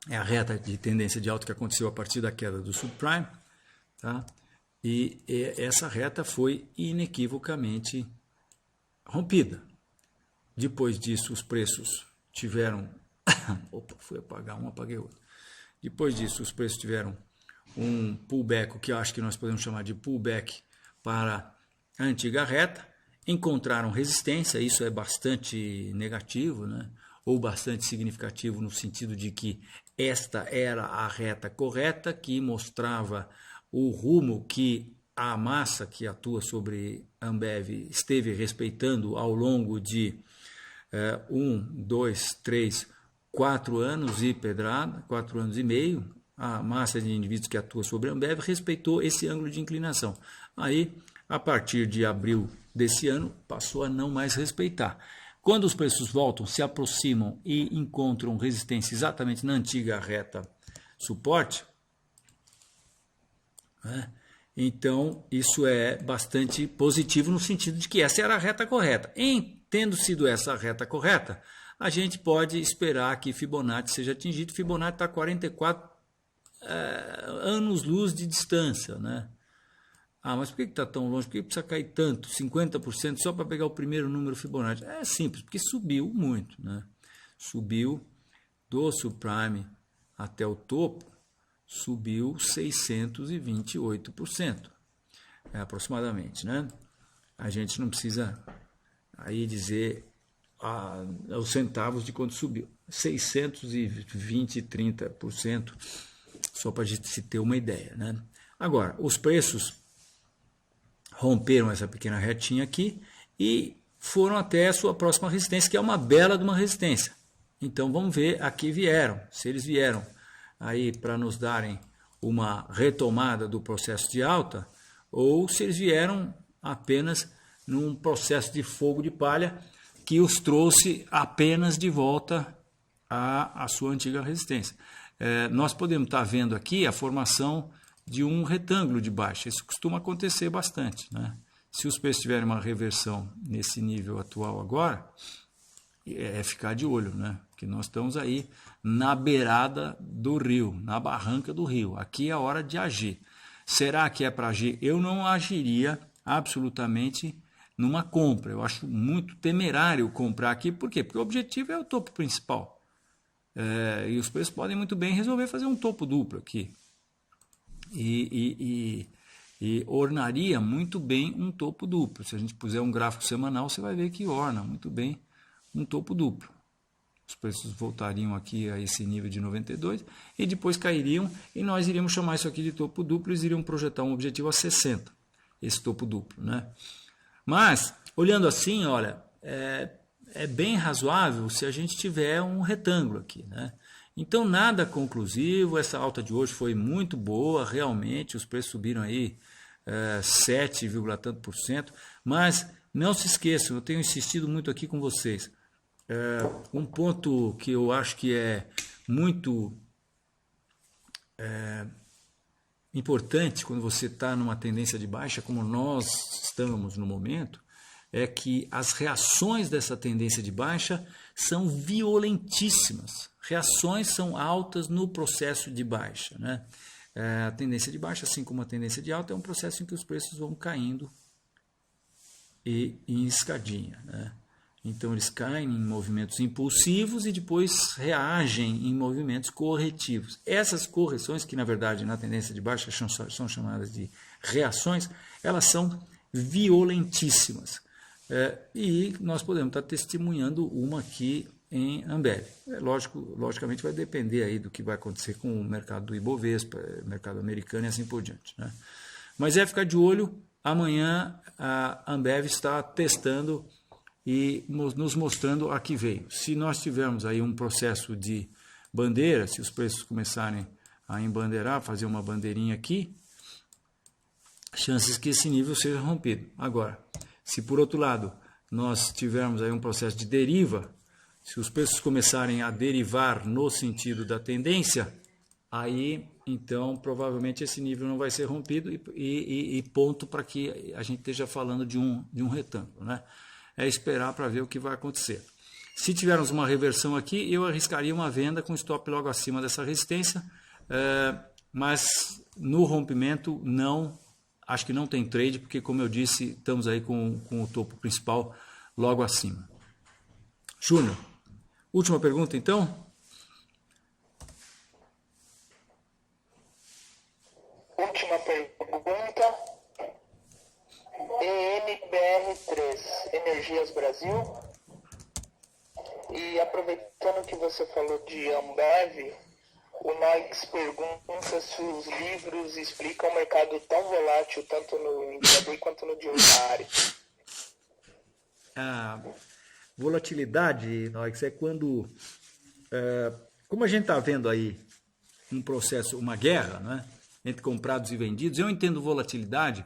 É a reta de tendência de alta que aconteceu a partir da queda do subprime, tá? E essa reta foi inequivocamente rompida. Depois disso, os preços tiveram... Opa, fui apagar um, apaguei outro. Depois disso, os preços tiveram um pullback, o que eu acho que nós podemos chamar de pullback para a antiga reta. Encontraram resistência, isso é bastante negativo, né? Ou bastante significativo no sentido de que esta era a reta correta, que mostrava o rumo que a massa que atua sobre Ambev esteve respeitando ao longo de 1, 2, 3, 4 anos e pedrada, 4 anos e meio. A massa de indivíduos que atua sobre Ambev respeitou esse ângulo de inclinação. Aí, a partir de abril desse ano, passou a não mais respeitar. Quando os preços voltam, se aproximam e encontram resistência exatamente na antiga reta suporte, né? Então isso é bastante positivo no sentido de que essa era a reta correta. Tendo sido essa a reta correta, a gente pode esperar que Fibonacci seja atingido. Fibonacci está a 44 anos-luz de distância, né? Mas por que está tão longe? Por que precisa cair tanto, 50%, só para pegar o primeiro número Fibonacci? É simples, porque subiu muito, né? Subiu do subprime até o topo, subiu 628%, aproximadamente, né? A gente não precisa aí dizer os centavos de quanto subiu, 620, 30%, só para a gente se ter uma ideia, né? Agora, os preços romperam essa pequena retinha aqui e foram até a sua próxima resistência, que é uma bela de uma resistência. Então vamos ver a que vieram, se eles vieram aí para nos darem uma retomada do processo de alta, ou se eles vieram apenas num processo de fogo de palha que os trouxe apenas de volta à sua antiga resistência. Nós podemos estar vendo aqui a formação de um retângulo de baixa. Isso costuma acontecer bastante, né? Se os preços tiverem uma reversão nesse nível atual agora, é ficar de olho, né? Porque nós estamos aí na beirada do rio, na barranca do rio. Aqui é a hora de agir. Será que é para agir? Eu não agiria absolutamente numa compra. Eu acho muito temerário comprar aqui. Por quê? Porque o objetivo é o topo principal. E os preços podem muito bem resolver fazer um topo duplo aqui. E ornaria muito bem um topo duplo. Se a gente puser um gráfico semanal, você vai ver que orna muito bem um topo duplo. Os preços voltariam aqui a esse nível de 92 e depois cairiam, e nós iríamos chamar isso aqui de topo duplo. Eles iriam projetar um objetivo a 60, esse topo duplo, né? Mas, olhando assim, olha, é bem razoável se a gente tiver um retângulo aqui, né? Então, nada conclusivo. Essa alta de hoje foi muito boa, realmente, os preços subiram aí 7, tanto por cento, mas não se esqueçam, eu tenho insistido muito aqui com vocês, um ponto que eu acho que é muito importante quando você está numa tendência de baixa, como nós estamos no momento, é que as reações dessa tendência de baixa são violentíssimas. Reações são altas no processo de baixa, né? A tendência de baixa, assim como a tendência de alta, é um processo em que os preços vão caindo em escadinha, né? Então eles caem em movimentos impulsivos e depois reagem em movimentos corretivos. Essas correções, que na verdade na tendência de baixa são chamadas de reações, elas são violentíssimas. E nós podemos estar testemunhando uma aqui em Ambev. Logicamente vai depender aí do que vai acontecer com o mercado do Ibovespa, mercado americano e assim por diante, né? Mas é ficar de olho, amanhã a Ambev está testando e nos mostrando a que veio. Se nós tivermos aí um processo de bandeira, se os preços começarem a embandeirar, fazer uma bandeirinha aqui, chances que esse nível seja rompido. Agora, se por outro lado nós tivermos aí um processo de deriva, se os preços começarem a derivar no sentido da tendência, aí então provavelmente esse nível não vai ser rompido e ponto para que a gente esteja falando de um retângulo, né? É esperar para ver o que vai acontecer. Se tivermos uma reversão aqui, eu arriscaria uma venda com stop logo acima dessa resistência, mas no rompimento acho que não tem trade, porque como eu disse, estamos aí com o topo principal logo acima. Júnior, última pergunta então?
Última pergunta. ENBR3, Energias Brasil. E aproveitando que você falou de Ambev, o Noix pergunta se os livros explicam o mercado tão volátil, tanto no intraday quanto no diário.
A volatilidade, Noix, é quando, como a gente está vendo aí um processo, uma guerra, né, entre comprados e vendidos, eu entendo volatilidade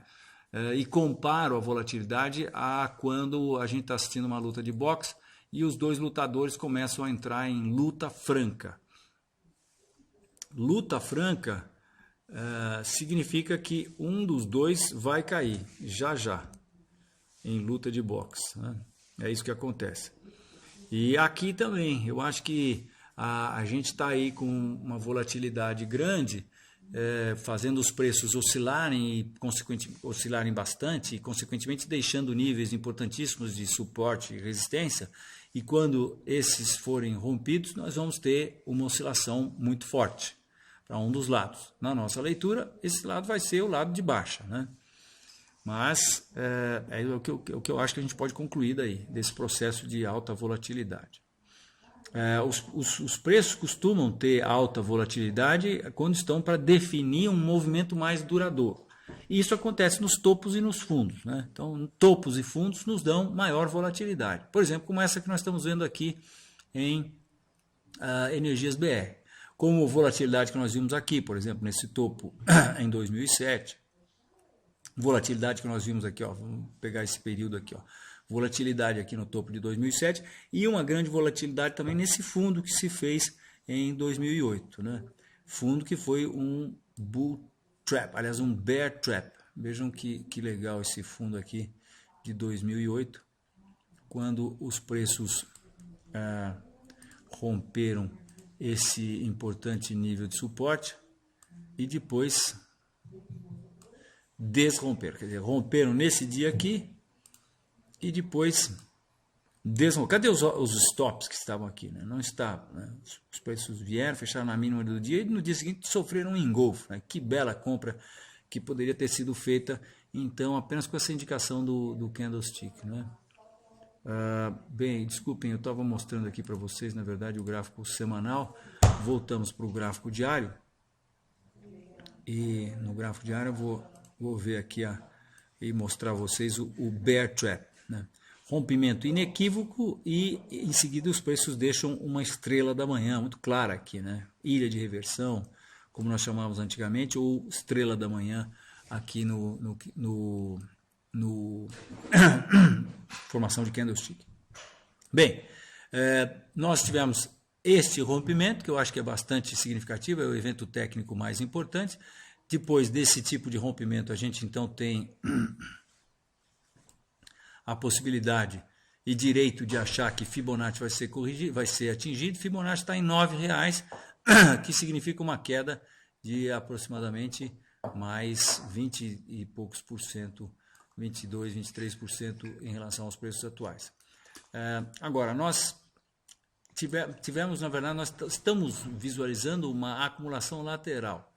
e comparo a volatilidade a quando a gente está assistindo uma luta de boxe e os dois lutadores começam a entrar em luta franca. Luta franca significa que um dos dois vai cair, já, em luta de boxe, né? É isso que acontece. E aqui também, eu acho que a gente está aí com uma volatilidade grande, fazendo os preços oscilarem e oscilarem bastante e consequentemente deixando níveis importantíssimos de suporte e resistência, e quando esses forem rompidos nós vamos ter uma oscilação muito forte para um dos lados. Na nossa leitura, esse lado vai ser o lado de baixa, né? Mas é o que eu acho que a gente pode concluir daí, desse processo de alta volatilidade. Os preços costumam ter alta volatilidade quando estão para definir um movimento mais duradouro. E isso acontece nos topos e nos fundos, né? Então, topos e fundos nos dão maior volatilidade. Por exemplo, como essa que nós estamos vendo aqui em Energias BR. Como a volatilidade que nós vimos aqui, por exemplo, nesse topo em 2007. Volatilidade que nós vimos aqui, ó, vamos pegar esse período aqui, ó. Volatilidade aqui no topo de 2007 e uma grande volatilidade também nesse fundo que se fez em 2008, né? Fundo que foi um bull trap, aliás, um bear trap. Vejam que legal esse fundo aqui de 2008, quando os preços romperam esse importante nível de suporte e depois desromperam, quer dizer, romperam nesse dia aqui e depois desromperam. Cadê os stops que estavam aqui? Né? Não estavam, né? Os preços vieram, fecharam na mínima do dia e no dia seguinte sofreram um engolfo, né? Que bela compra que poderia ter sido feita então apenas com essa indicação do candlestick, né? Bem, desculpem, eu estava mostrando aqui para vocês, na verdade, o gráfico semanal. Voltamos para o gráfico diário e no gráfico diário eu vou ver aqui e mostrar a vocês o bear trap, né? Rompimento inequívoco e em seguida os preços deixam uma estrela da manhã muito clara aqui, né? Ilha de reversão, como nós chamávamos antigamente, ou estrela da manhã aqui no formação de candlestick. Bem, nós tivemos este rompimento, que eu acho que é bastante significativo, é o evento técnico mais importante. Depois desse tipo de rompimento, a gente então tem a possibilidade e direito de achar que Fibonacci vai ser corrigido, vai ser atingido. Fibonacci está em R$ 9,00, que significa uma queda de aproximadamente mais 20 e poucos por cento, 22, 23% em relação aos preços atuais. Agora, nós tivemos, na verdade, nós estamos visualizando uma acumulação lateral.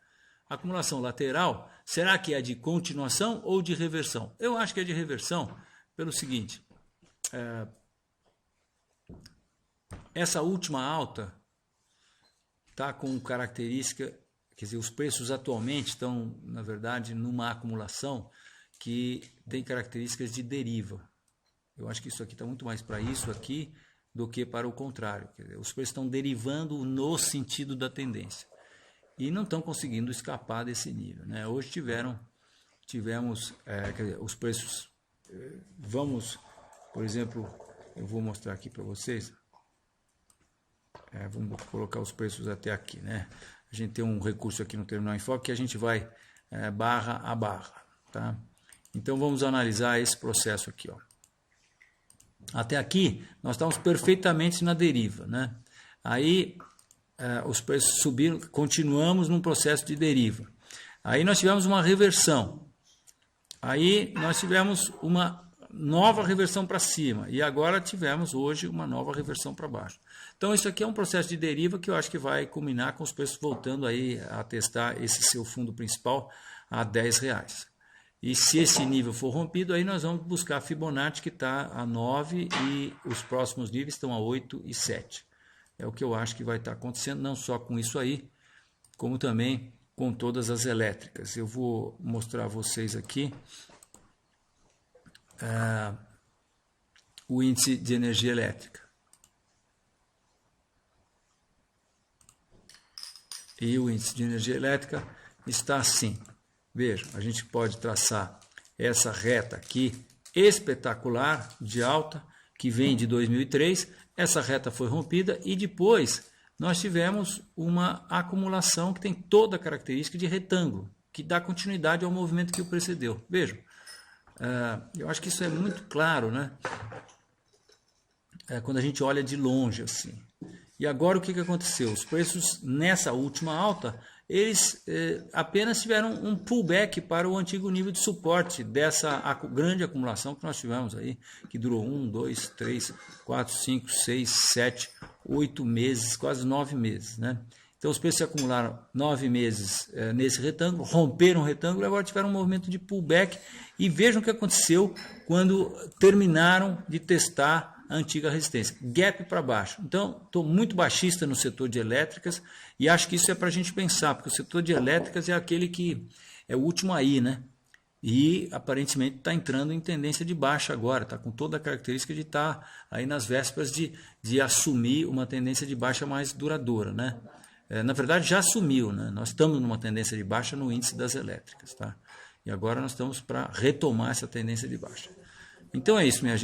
A acumulação lateral, será que é de continuação ou de reversão? Eu acho que é de reversão pelo seguinte, essa última alta está com característica, quer dizer, os preços atualmente estão, na verdade, numa acumulação que tem características de deriva. Eu acho que isso aqui está muito mais para isso aqui do que para o contrário. Quer dizer, os preços estão derivando no sentido da tendência e não estão conseguindo escapar desse nível, né? Hoje tivemos quer dizer, os preços, vamos, por exemplo, eu vou mostrar aqui para vocês, vamos colocar os preços até aqui, né? A gente tem um recurso aqui no Terminal Enfoque que a gente vai barra a barra, tá? Então vamos analisar esse processo aqui, ó. Até aqui nós estamos perfeitamente na deriva, né? Aí os preços subiram, continuamos num processo de deriva. Aí nós tivemos uma reversão. Aí nós tivemos uma nova reversão para cima e agora tivemos hoje uma nova reversão para baixo. Então isso aqui é um processo de deriva que eu acho que vai culminar com os preços voltando aí a testar esse seu fundo principal a R$10. E se esse nível for rompido, aí nós vamos buscar a Fibonacci, que está a 9 e os próximos níveis estão a 8 e 7. É o que eu acho que vai estar acontecendo, não só com isso aí, como também com todas as elétricas. Eu vou mostrar a vocês aqui o índice de energia elétrica. E o índice de energia elétrica está assim. Veja, a gente pode traçar essa reta aqui espetacular de alta que vem de 2003. Essa reta foi rompida e depois nós tivemos uma acumulação que tem toda a característica de retângulo, que dá continuidade ao movimento que o precedeu. Vejam, eu acho que isso é muito claro, né? Quando a gente olha de longe assim. E agora o que aconteceu? Os preços nessa última alta, eles apenas tiveram um pullback para o antigo nível de suporte dessa grande acumulação que nós tivemos aí, que durou 1, 2, 3, 4, 5, 6, 7, 8 meses, quase 9 meses, né? Então os preços se acumularam 9 meses nesse retângulo, romperam o retângulo e agora tiveram um movimento de pullback e vejam o que aconteceu quando terminaram de testar a antiga resistência, gap para baixo. Então, estou muito baixista no setor de elétricas e acho que isso é para a gente pensar, porque o setor de elétricas é aquele que é o último aí, né? E aparentemente está entrando em tendência de baixa agora, está com toda a característica de estar aí nas vésperas de assumir uma tendência de baixa mais duradoura, né? Na verdade já assumiu, né? Nós estamos numa tendência de baixa no índice das elétricas, tá? E agora nós estamos para retomar essa tendência de baixa. Então é isso, minha gente.